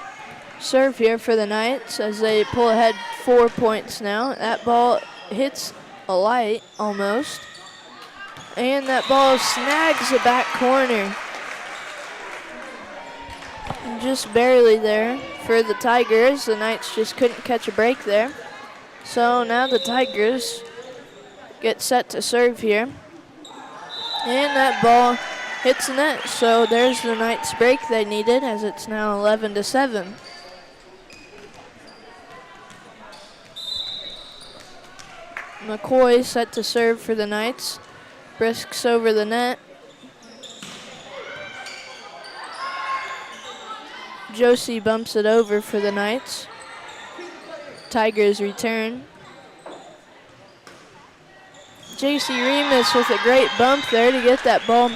serve here for the Knights as they pull ahead 4 points now. That ball hits a light almost. And that ball snags the back corner. Just barely there for the Tigers. The Knights just couldn't catch a break there. So now the Tigers get set to serve here. And that ball hits the net. So there's the Knights break they needed as it's now 11-7. McCoy set to serve for the Knights. Brisks over the net. Josie bumps it over for the Knights. Tigers return. JC Remus with a great bump there to get that ball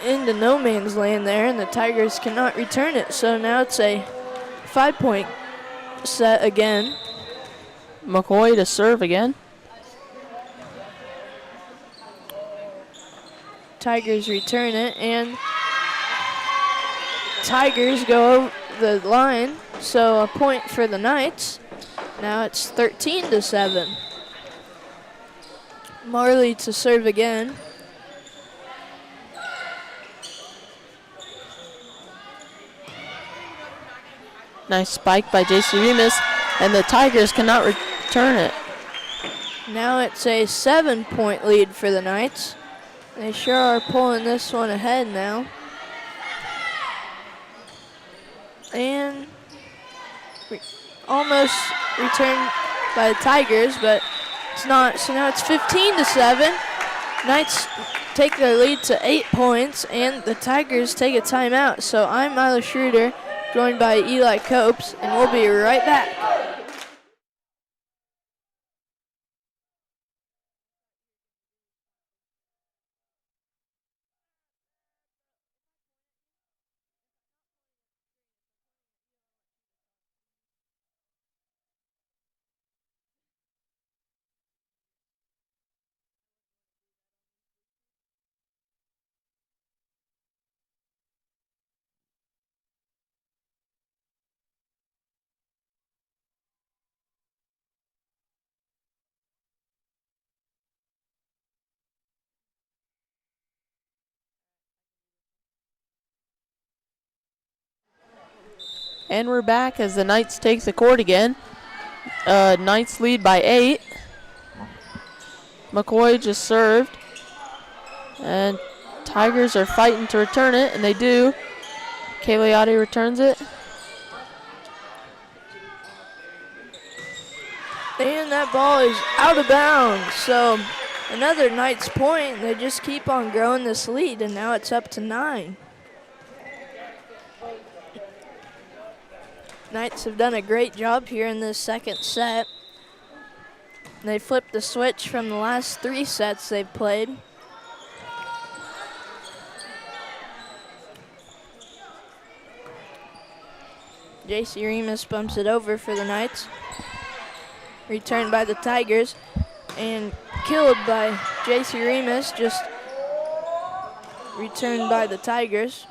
into no man's land there, and the Tigers cannot return it. So now it's a 5-point set again. McCoy to serve again. Tigers return it, and Tigers go over the line, so a point for the Knights. Now it's 13-7. Marley to serve again. Nice spike by JC Remus, and the Tigers cannot return it. Now it's a 7-point lead for the Knights. They sure are pulling this one ahead now. And almost returned by the Tigers, but it's not. So now it's 15-7. Knights take their lead to 8 points, and the Tigers take a timeout. So I'm Milo Schroeder, joined by Eli Copes, and we'll be right back. And we're back as the Knights take the court again. Knights lead by 8. McCoy just served. And Tigers are fighting to return it, and they do. Cagliotti returns it. And that ball is out of bounds. So another Knights point. They just keep on growing this lead, and now it's up to 9. Knights have done a great job here in this second set. They flipped the switch from the last 3 sets they've played. JC Remus bumps it over for the Knights. Returned by the Tigers and killed by JC Remus, just returned by the Tigers.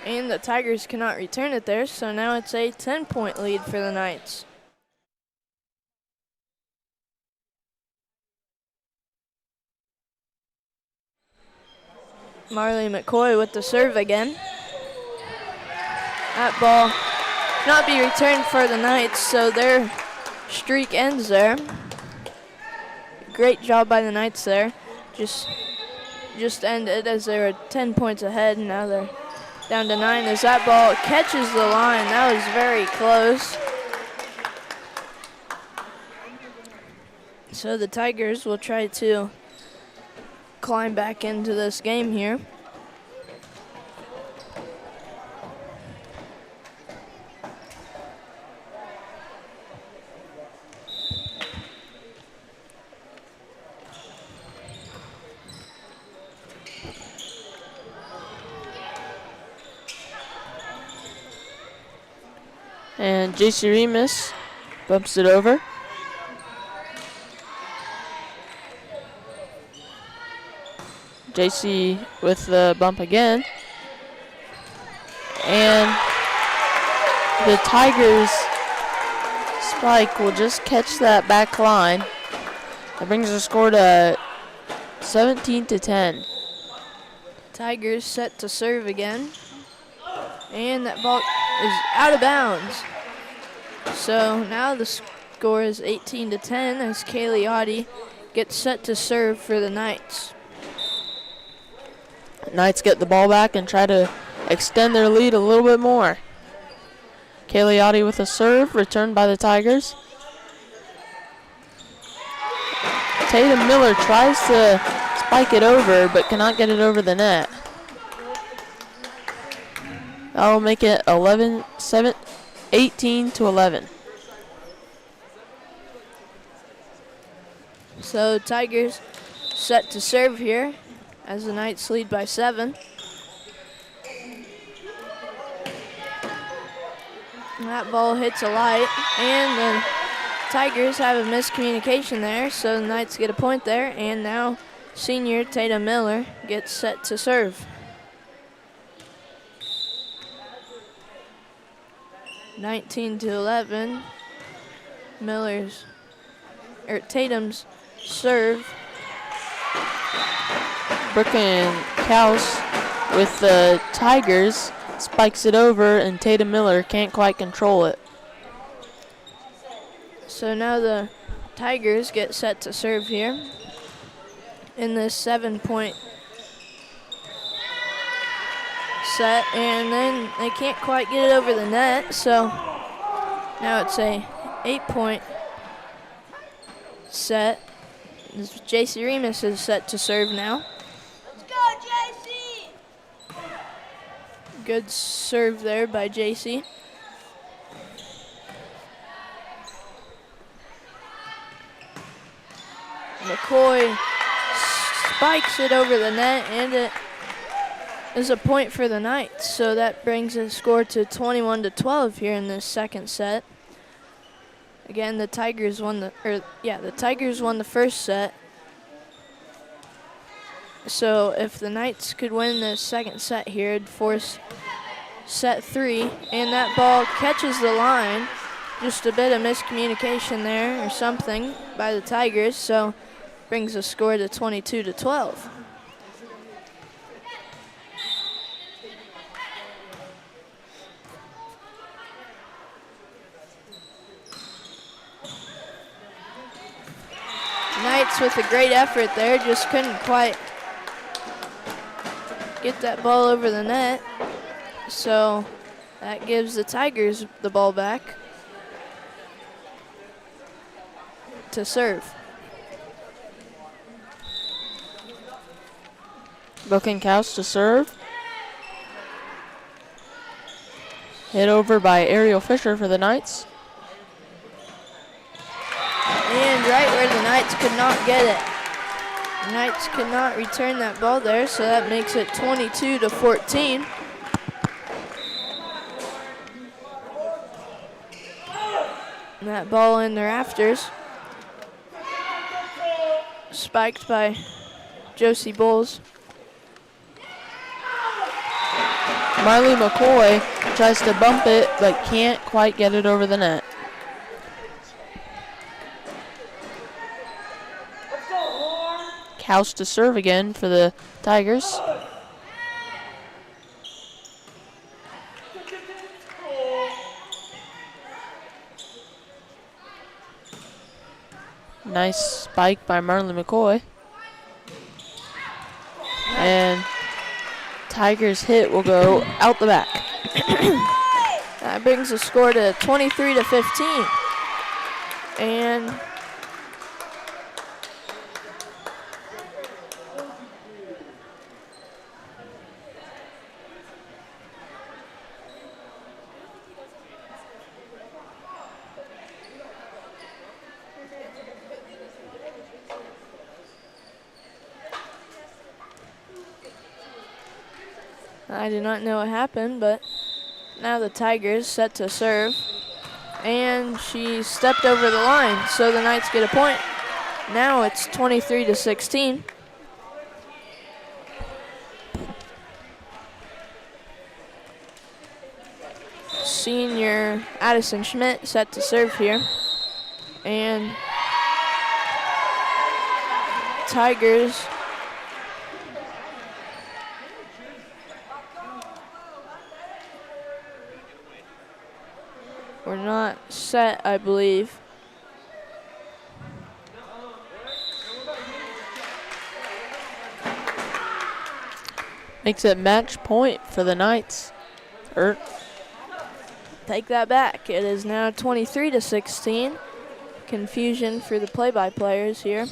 And the Tigers cannot return it there, so now it's a 10-point lead for the Knights. Marley McCoy with the serve again. That ball cannot be returned for the Knights, so their streak ends there. Great job by the Knights there. Just ended as they were 10 points ahead, and now they're down to 9 as that ball catches the line. That was very close. So the Tigers will try to climb back into this game here. And JC Remus Bumps it over. JC with the bump again. And the Tigers spike will just catch that back line. That brings the score to 17-10. Tigers set to serve again. And that ball is out of bounds. So now the score is 18-10 as Kaylee gets set to serve for the Knights. Knights get the ball back and try to extend their lead a little bit more. Kaylee with a serve, returned by the Tigers. Tatum Miller tries to spike it over, but cannot get it over the net. That'll make it 18-11. So Tigers set to serve here as the Knights lead by 7. That ball hits a light, and the Tigers have a miscommunication there, so the Knights get a point there, and now senior Tatum Miller gets set to serve. 19-11. Tatum's serve. Brookenhouse with the Tigers spikes it over, and Tatum Miller can't quite control it. So now the Tigers get set to serve here in this 7-point set, and then they can't quite get it over the net, so now it's a 8-point set. JC Remus is set to serve now. Let's go, JC! Good serve there by JC. McCoy spikes it over the net, and it is a point for the Knights. So that brings the score to 21-12 here in this second set. Again, the Tigers won the first set. So if the Knights could win the second set here, it'd force set 3, and that ball catches the line. Just a bit of miscommunication there or something by the Tigers, so brings the score to 22-12. Knights with a great effort there, just couldn't quite get that ball over the net. So that gives the Tigers the ball back to serve. Brookenhouse to serve. Hit over by Ariel Fisher for the Knights. And right where the Knights could not get it. The Knights could not return that ball there, so that makes it 22-14. And that ball in the rafters. Spiked by Josie Bowles. Marley McCoy tries to bump it, but can't quite get it over the net. House to serve again for the Tigers. Nice spike by Marley McCoy. And Tigers hit will go out the back. That brings the score to 23-15. And I do not know what happened, but now the Tigers set to serve. and she stepped over the line, so the Knights get a point. Now it's 23-16. Senior Addison Schmidt set to serve here. And Tigers were not set, I believe. Makes it match point for the Knights. Take that back. It is now 23-16. Confusion for the play-by-players here.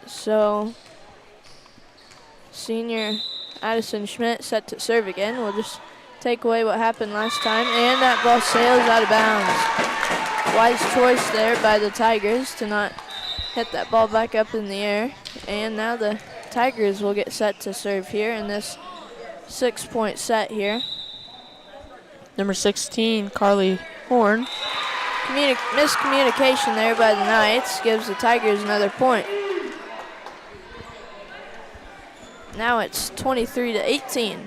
So, senior Addison Schmidt set to serve again. We'll just take away what happened last time, and that ball sails out of bounds. Wise choice there by the Tigers to not hit that ball back up in the air. And now the Tigers will get set to serve here in this 6-point set here. Number 16, Carly Horn. Miscommunication there by the Knights gives the Tigers another point. Now it's 23-18.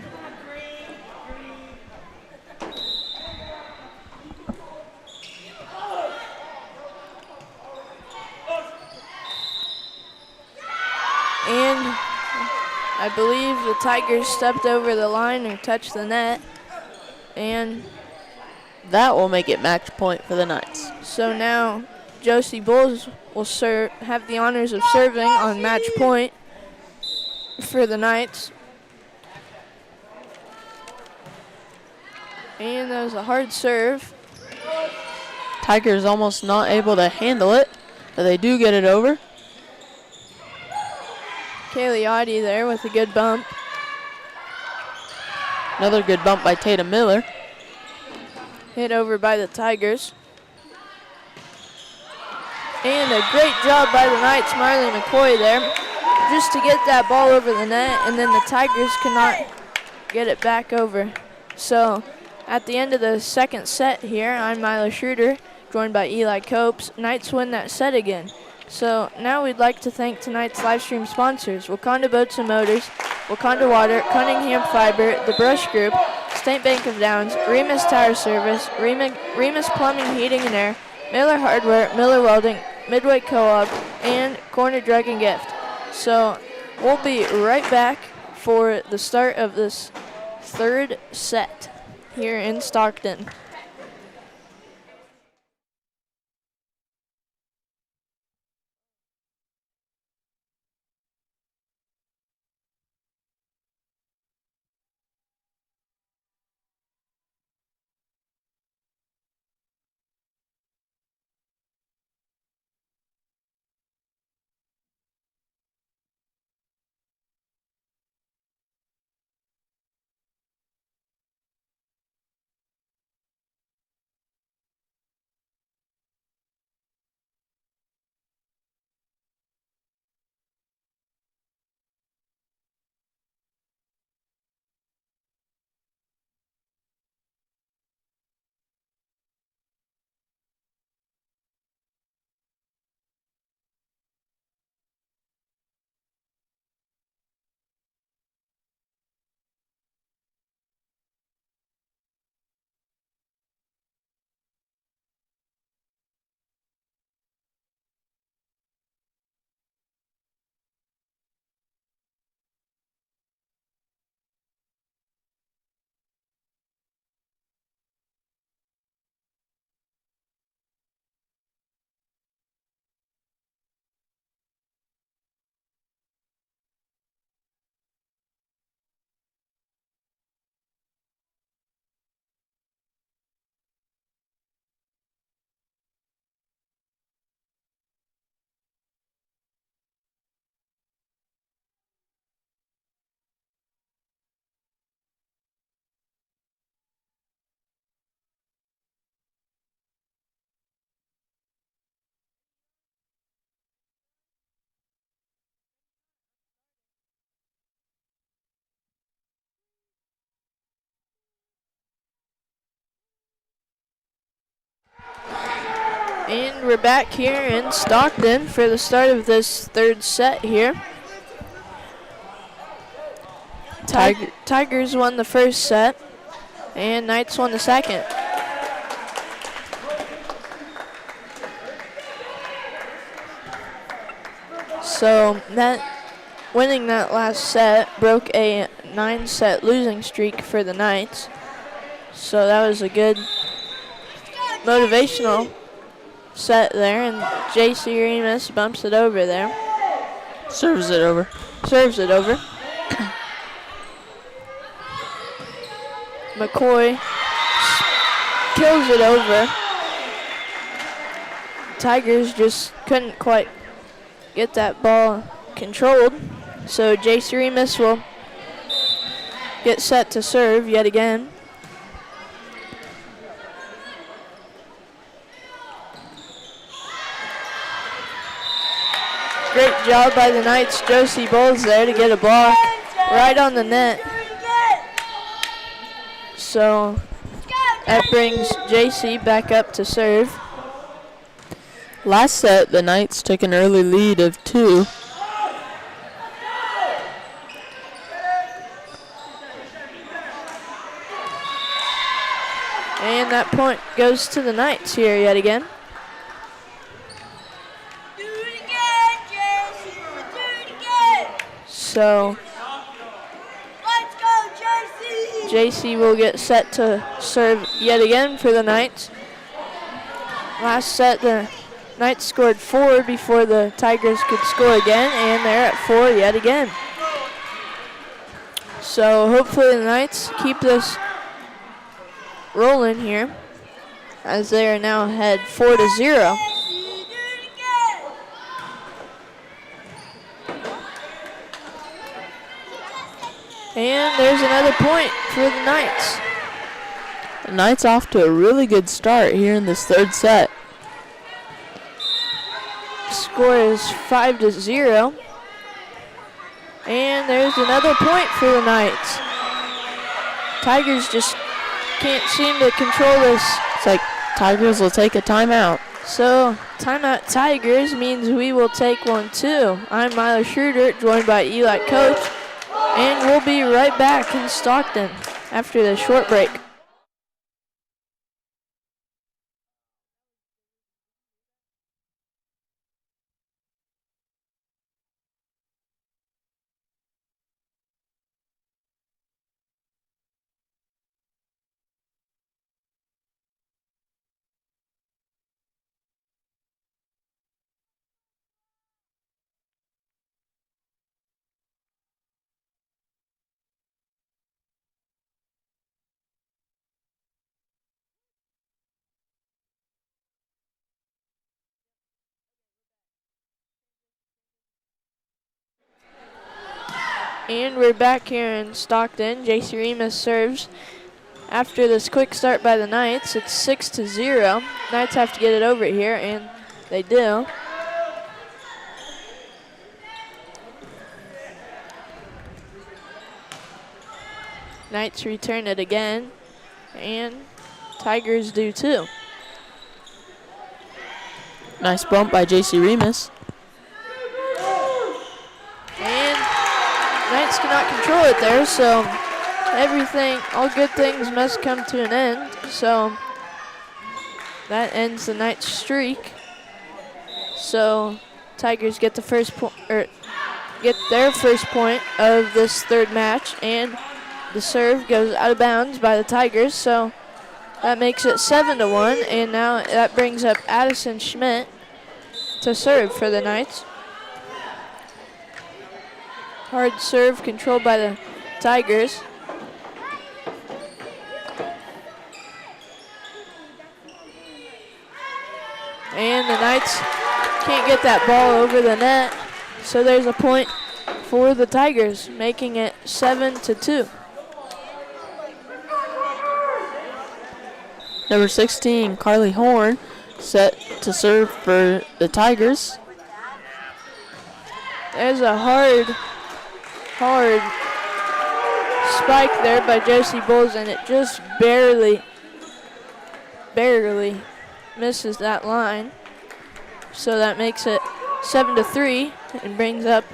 And I believe the Tigers stepped over the line and touched the net. And that will make it match point for the Knights. So now Josie Bulls will have the honors of serving on match point for the Knights. And that was a hard serve. Tigers almost not able to handle it, but they do get it over. Kaylee Audie there with a good bump. Another good bump by Tatum Miller. Hit over by the Tigers. And a great job by the Knights, Marley McCoy there, just to get that ball over the net, and then the Tigers cannot get it back over. So at the end of the second set here, I'm Milo Schroeder, joined by Eli Copes. Knights win that set again. So now we'd like to thank tonight's live stream sponsors: Wakanda Boats and Motors, Wakanda Water, Cunningham Fiber, The Brush Group, State Bank of Downs, Remus Tire Service, Remus Plumbing, Heating and Air, Miller Hardware, Miller Welding, Midway Co-op, and Corner Drug and Gift. So we'll be right back for the start of this third set here in Stockton. And we're back here in Stockton for the start of this third set here. Tigers won the first set, and Knights won the second. So winning that last set broke a 9-set losing streak for the Knights. So that was a good motivational set there, and J.C. Remus bumps it over there. Serves it over. Serves it over. McCoy kills it over. Tigers just couldn't quite get that ball controlled. So J.C. Remus will get set to serve yet again. Great job by the Knights' Josie Bowles there to get a block right on the net. So that brings JC back up to serve. Last set, the Knights took an early lead of 2. And that point goes to the Knights here yet again. So JC will get set to serve yet again for the Knights. Last set, the Knights scored 4 before the Tigers could score again, and they're at 4 yet again. So hopefully the Knights keep this rolling here, as they are now ahead 4-0. And there's another point for the Knights. The Knights off to a really good start here in this third set. Score is 5-0. And there's another point for the Knights. Tigers just can't seem to control this. It's like Tigers will take a timeout. So timeout Tigers means we will take one too. I'm Milo Schroeder, joined by Eli Coach. And we'll be right back in Stockton after this short break. And we're back here in Stockton. J.C. Remus serves. After this quick start by the Knights, it's 6-0. Knights have to get it over here, and they do. Knights return it again, and Tigers do too. Nice bump by J.C. Remus. And Knights cannot control it there, so all good things must come to an end. So that ends the Knights streak. So Tigers get get their first point of this third match, and the serve goes out of bounds by the Tigers. So that makes it 7-1, and now that brings up Addison Schmidt to serve for the Knights. Hard serve controlled by the Tigers. And the Knights can't get that ball over the net, so there's a point for the Tigers, making it 7-2. Number 16, Carly Horn, set to serve for the Tigers. There's a hard spike there by Josie Bowles, and it just barely misses that line. So that makes it 7-3 and brings up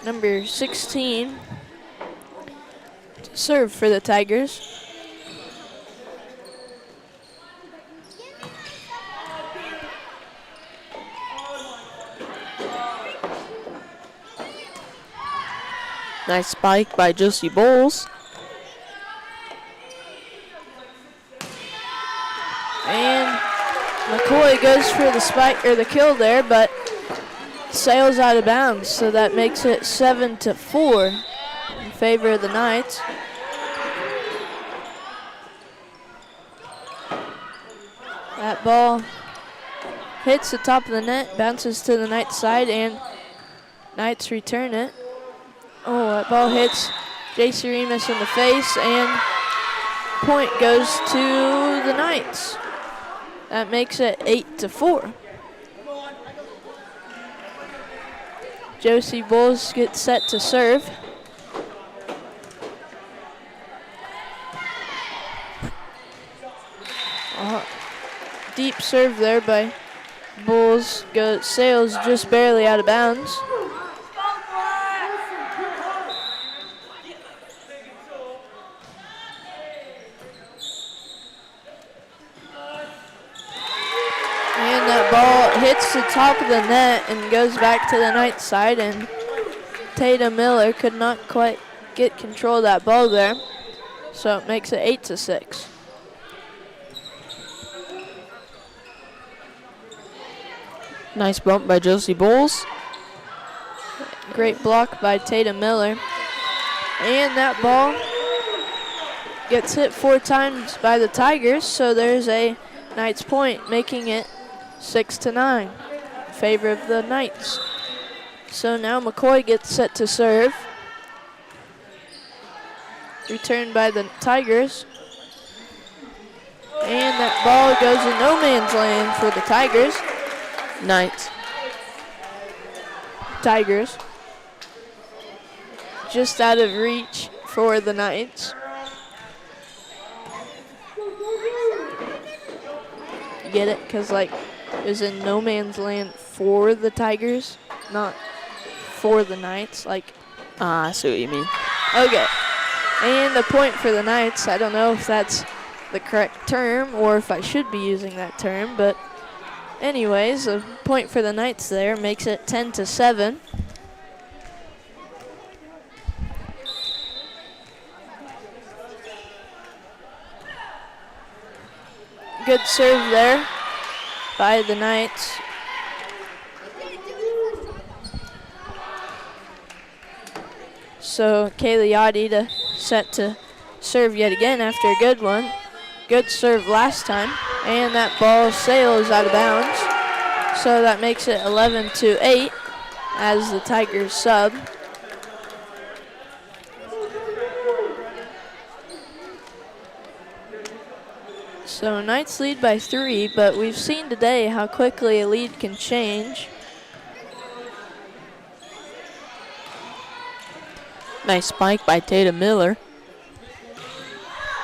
number 16 to serve for the Tigers. Nice spike by Josie Bowles. And McCoy goes for the spike or the kill there, but sails out of bounds. So that makes it 7-4 in favor of the Knights. That ball hits the top of the net, bounces to the Knights side, and Knights return it. Oh, that ball hits J.C. Remus in the face, and point goes to the Knights. That makes it 8-4. Josie Bowles gets set to serve. Deep serve there by Bowles. Sails just barely out of bounds. And that ball hits the top of the net and goes back to the Knights side, and Tatum Miller could not quite get control of that ball there. So it makes it 8-6. Nice bump by Josie Bowles. Great block by Tatum Miller. And that ball gets hit 4 times by the Tigers, so there's a Knights point, making it 6-9 in favor of the Knights. So now McCoy gets set to serve. Returned by the Tigers. And that ball goes in no man's land for the Tigers. Knights. Tigers. Just out of reach for the Knights. You get it? Because, like, it was in no man's land for the Tigers, not for the Knights. Like, I see what you mean. okay. And a point for the Knights. I don't know if that's the correct term or if I should be using that term, but anyways, a point for the Knights there makes it 10-7. Good serve there by the Knights. So Cagliotti to set to serve yet again after a good one. Good serve last time, and that ball sails out of bounds. So that makes it 11-8 as the Tigers sub. So Knights lead by 3, but we've seen today how quickly a lead can change. Nice spike by Tatum Miller.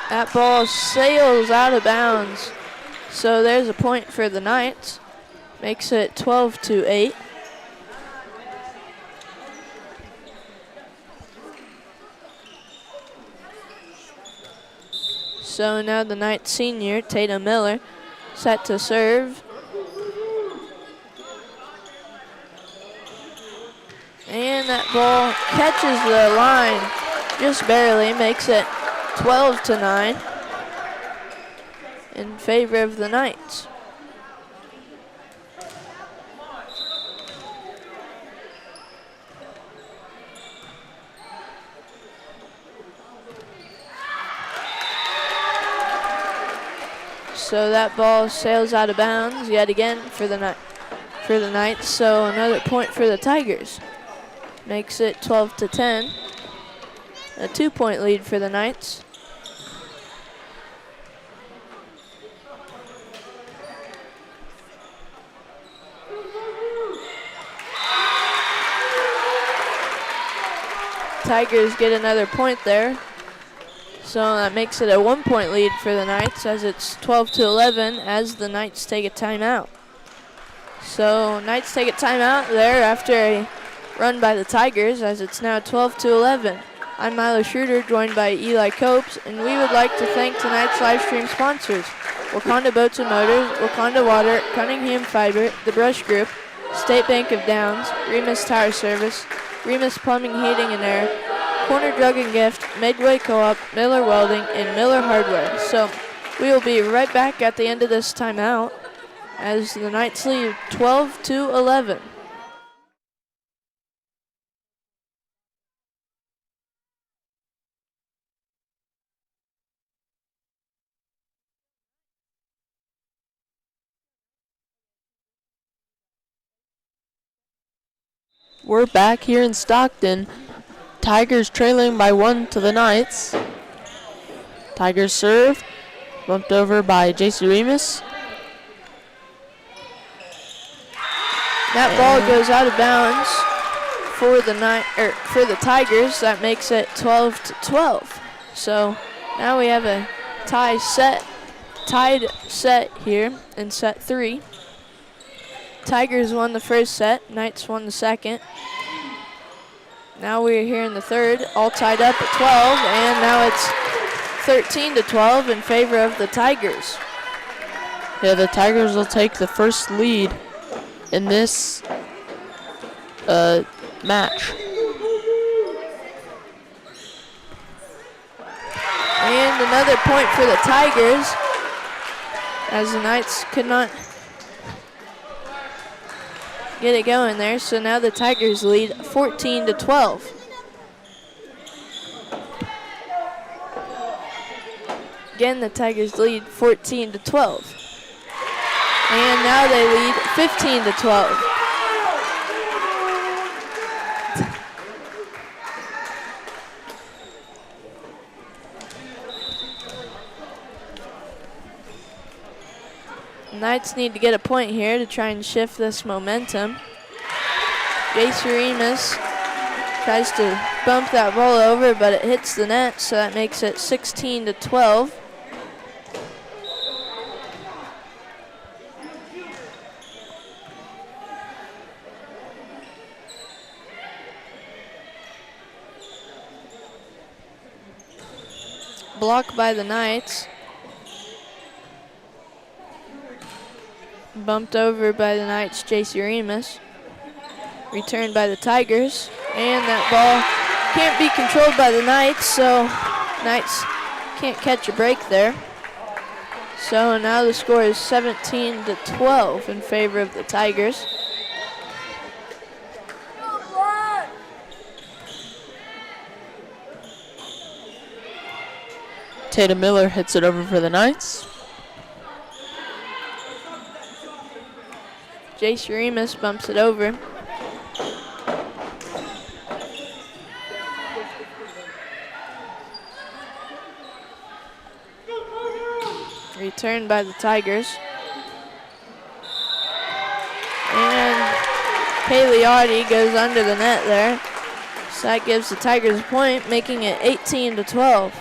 That ball sails out of bounds. So there's a point for the Knights. Makes it 12-8. So now the Knights senior, Tatum Miller, set to serve. And that ball catches the line just barely, makes it 12-9 in favor of the Knights. So that ball sails out of bounds yet again for the Knights. So another point for the Tigers. Makes it 12-10. A 2-point lead for the Knights. Tigers get another point there. So that makes it a 1-point lead for the Knights as it's 12-11 as the Knights take a timeout. So Knights take a timeout there after a run by the Tigers as it's now 12-11. I'm Milo Schroeder, joined by Eli Copes, and we would like to thank tonight's live stream sponsors: Wakanda Boats and Motors, Wakanda Water, Cunningham Fiber, The Brush Group, State Bank of Downs, Remus Tire Service, Remus Plumbing, Heating and Air, Corner Drug and Gift, Midway Co-op, Miller Welding, and Miller Hardware. So we will be right back at the end of this timeout as the Knights lead 12-11. We're back here in Stockton. Tigers trailing by 1 to the Knights. Tigers serve, bumped over by J.C. Remus. That ball goes out of bounds for the Tigers. That makes it 12-12. So now we have a tied set here in set 3. Tigers won the first set, Knights won the second. Now we're here in the third, all tied up at 12, and now it's 13-12 in favor of the Tigers. Yeah, the Tigers will take the first lead in this match. And another point for the Tigers, as the Knights could not get it going there. So now the Tigers lead 14-12. Again, the Tigers lead 14-12. And now they lead 15-12. Knights need to get a point here to try and shift this momentum. J.C. Remus tries to bump that ball over, but it hits the net, so that makes it 16-12. Blocked by the Knights. Bumped over by the Knights' J.C. Remus. Returned by the Tigers. And that ball can't be controlled by the Knights, so Knights can't catch a break there. So now the score is 17-12 in favor of the Tigers. Tatum Miller hits it over for the Knights. J.C. Remus bumps it over. Returned by the Tigers. And Cagliotti goes under the net there. So that gives the Tigers a point, making it 18-12.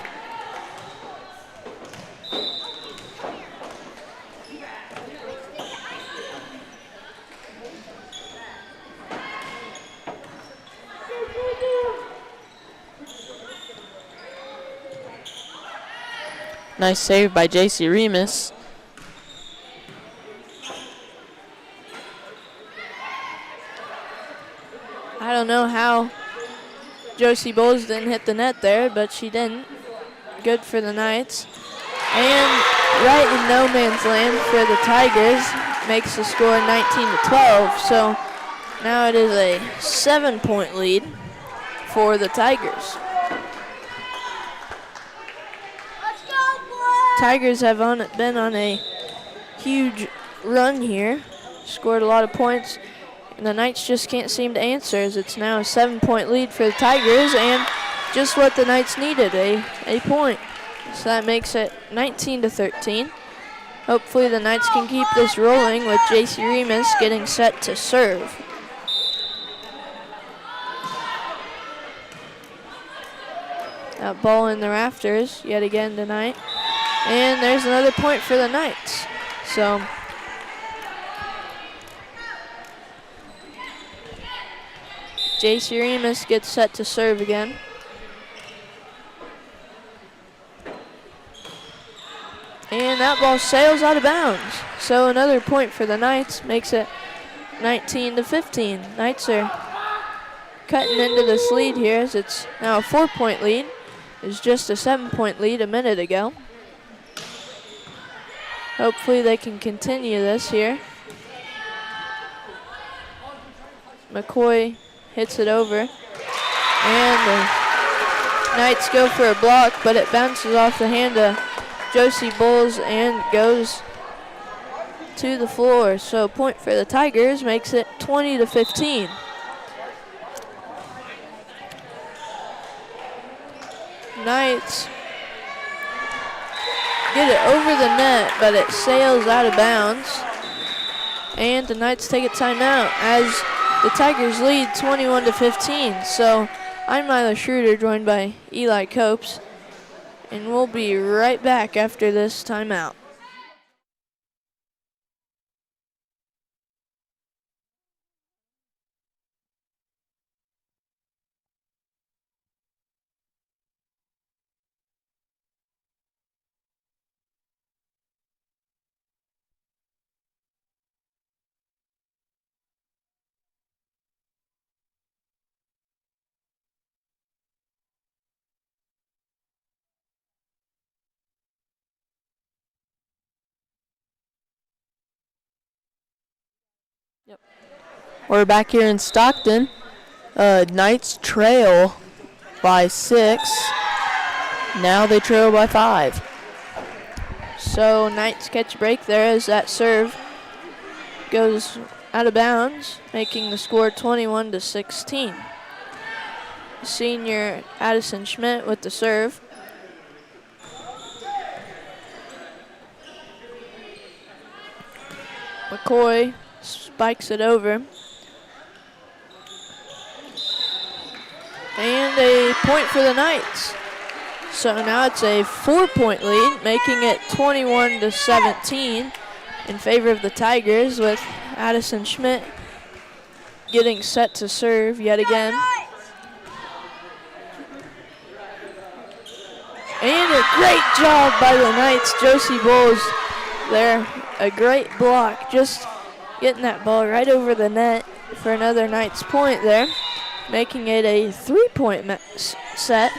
Nice save by J.C. Remus. I don't know how Josie Bowles didn't hit the net there, but she didn't. Good for the Knights. And right in no man's land for the Tigers, makes the score 19-12. So now it is a 7-point lead for the Tigers. Tigers have been on a huge run here, scored a lot of points, and the Knights just can't seem to answer, as it's now a 7-point lead for the Tigers, and just what the Knights needed, a point. So that makes it 19-13. Hopefully the Knights can keep this rolling with J.C. Remus getting set to serve. That ball in the rafters yet again tonight. And there's another point for the Knights. So J.C. Remus gets set to serve again. And that ball sails out of bounds. So another point for the Knights, makes it 19-15. Knights are cutting into this lead here as it's now a 4-point lead. It was just a 7-point lead a minute ago. Hopefully they can continue this here. McCoy hits it over. And the Knights go for a block, but it bounces off the hand of Josie Bowles and goes to the floor. So point for the Tigers, makes it 20-15. Knights get it over the net, but it sails out of bounds. And the Knights take a timeout as the Tigers lead 21-15. So I'm Milo Schroeder, joined by Eli Copes, and we'll be right back after this timeout. We're back here in Stockton. Knights trail by 6. Now they trail by 5. So Knights catch a break there as that serve goes out of bounds, making the score 21-16. Senior Addison Schmidt with the serve. McCoy spikes it over. And a point for the Knights. So now it's a 4-point lead, making it 21-17 in favor of the Tigers, with Addison Schmidt getting set to serve yet again. And a great job by the Knights. Josie Bowles there, a great block, just getting that ball right over the net for another Knights point there, making it a 3-point set.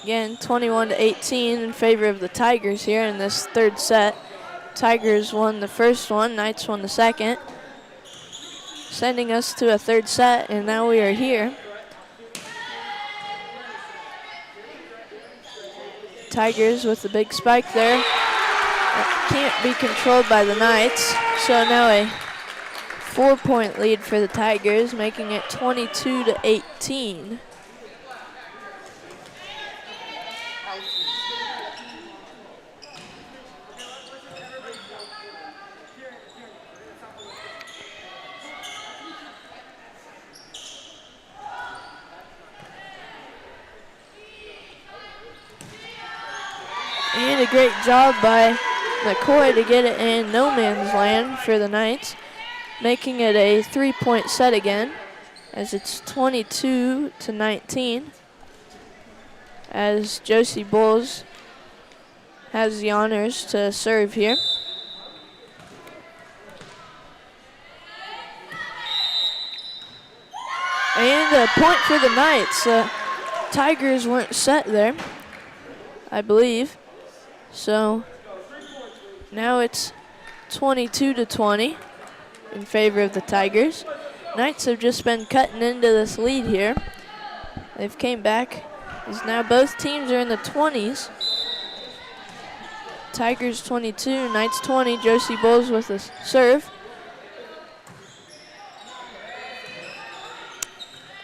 Again, 21-18 in favor of the Tigers here in this third set. Tigers won the first one, Knights won the second, sending us to a third set, and now we are here. Tigers with the big spike there. That can't be controlled by the Knights. So now a 4-point lead for the Tigers, making it 22-18. And a great job by McCoy to get it in no man's land for the Knights, making it a 3-point set again, as it's 22-19, as Josie Bowles has the honors to serve here. And a point for the Knights. Tigers weren't set there, I believe. So now it's 22-20 in favor of the Tigers. Knights have just been cutting into this lead here. They've came back as now both teams are in the 20s. Tigers 22, Knights 20. Josie Bowles with the serve.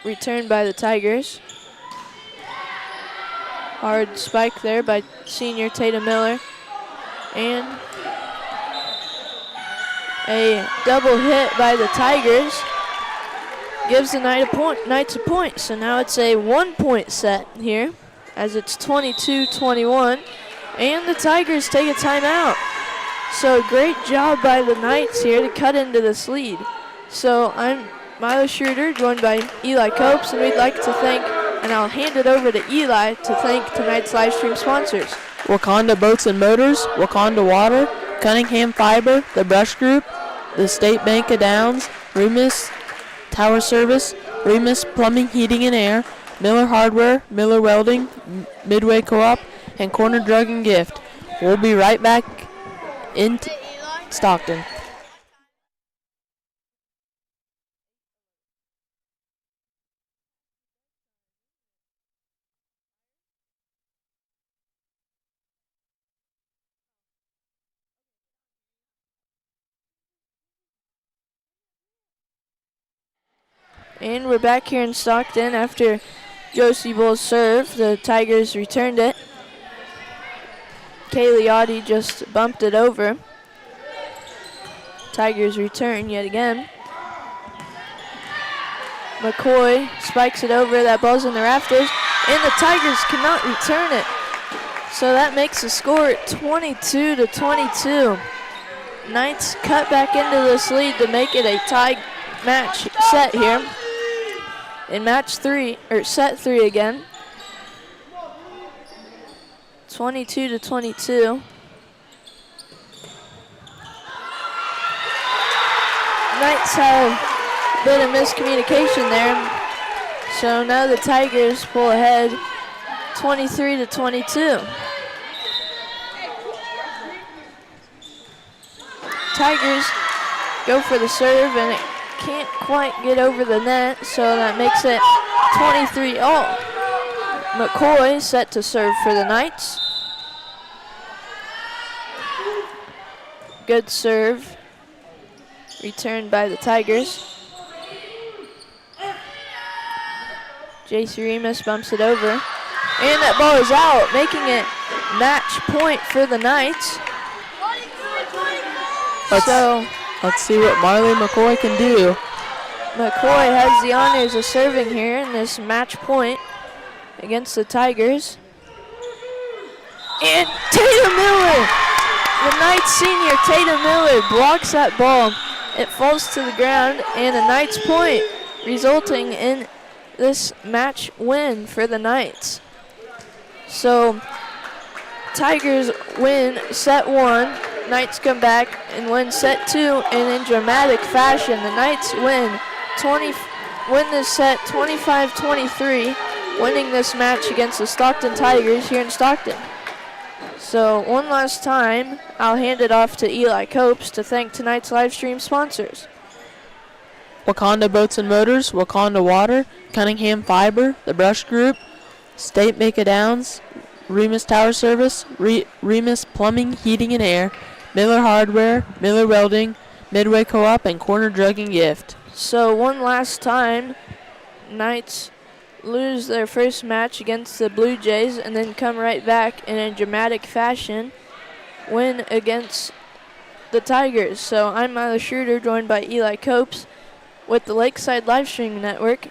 Returned by the Tigers. Hard spike there by senior Tatum Miller. And a double hit by the Tigers gives the Knights a point. So now it's a 1-point set here as it's 22-21. And the Tigers take a timeout. So great job by the Knights here to cut into this lead. So I'm Milo Schroeder, joined by Eli Copes, and we'd like to thank, and I'll hand it over to Eli to thank tonight's live stream sponsors. Wakanda Boats and Motors, Wakanda Water, Cunningham Fiber, The Brush Group, the State Bank of Downs, Remus Tower Service, Remus Plumbing, Heating and Air, Miller Hardware, Miller Welding, Midway Co-op, and Corner Drug and Gift. We'll be right back in Stockton. And we're back here in Stockton after Josie Bull's serve. The Tigers returned it. Kaylee just bumped it over. Tigers return yet again. McCoy spikes it over. That ball's in the rafters. And the Tigers cannot return it. So that makes the score at 22-22. Knights cut back into this lead to make it a tie match set here. In set three again. 22-22. Knights have a bit of miscommunication there. So now the Tigers pull ahead 23-22. Tigers go for the serve and it can't quite get over the net, so that makes it 23-all. McCoy set to serve for the Knights. Good serve. Returned by the Tigers. JC Remus bumps it over. And that ball is out, making it match point for the Knights. Let's see what Marley McCoy can do. McCoy has the honors of serving here in this match point against the Tigers. And Tatum Miller, the Knights senior Tatum Miller, blocks that ball. It falls to the ground and a Knights point, resulting in this match win for the Knights. So Tigers win set one. Knights come back and win set two, and in dramatic fashion, the Knights win this set 25-23, winning this match against the Stockton Tigers here in Stockton. So one last time, I'll hand it off to Eli Copes to thank tonight's live stream sponsors. Wakanda Boats and Motors, Wakanda Water, Cunningham Fiber, The Brush Group, State Bank of Downs, Remus Tower Service, Remus Plumbing, Heating and Air, Miller Hardware, Miller Welding, Midway Co-op, and Corner Drug and Gift. So one last time, Knights lose their first match against the Blue Jays and then come right back in a dramatic fashion, win against the Tigers. So I'm Milo Schroeder, joined by Eli Copes with the Lakeside Livestream Network.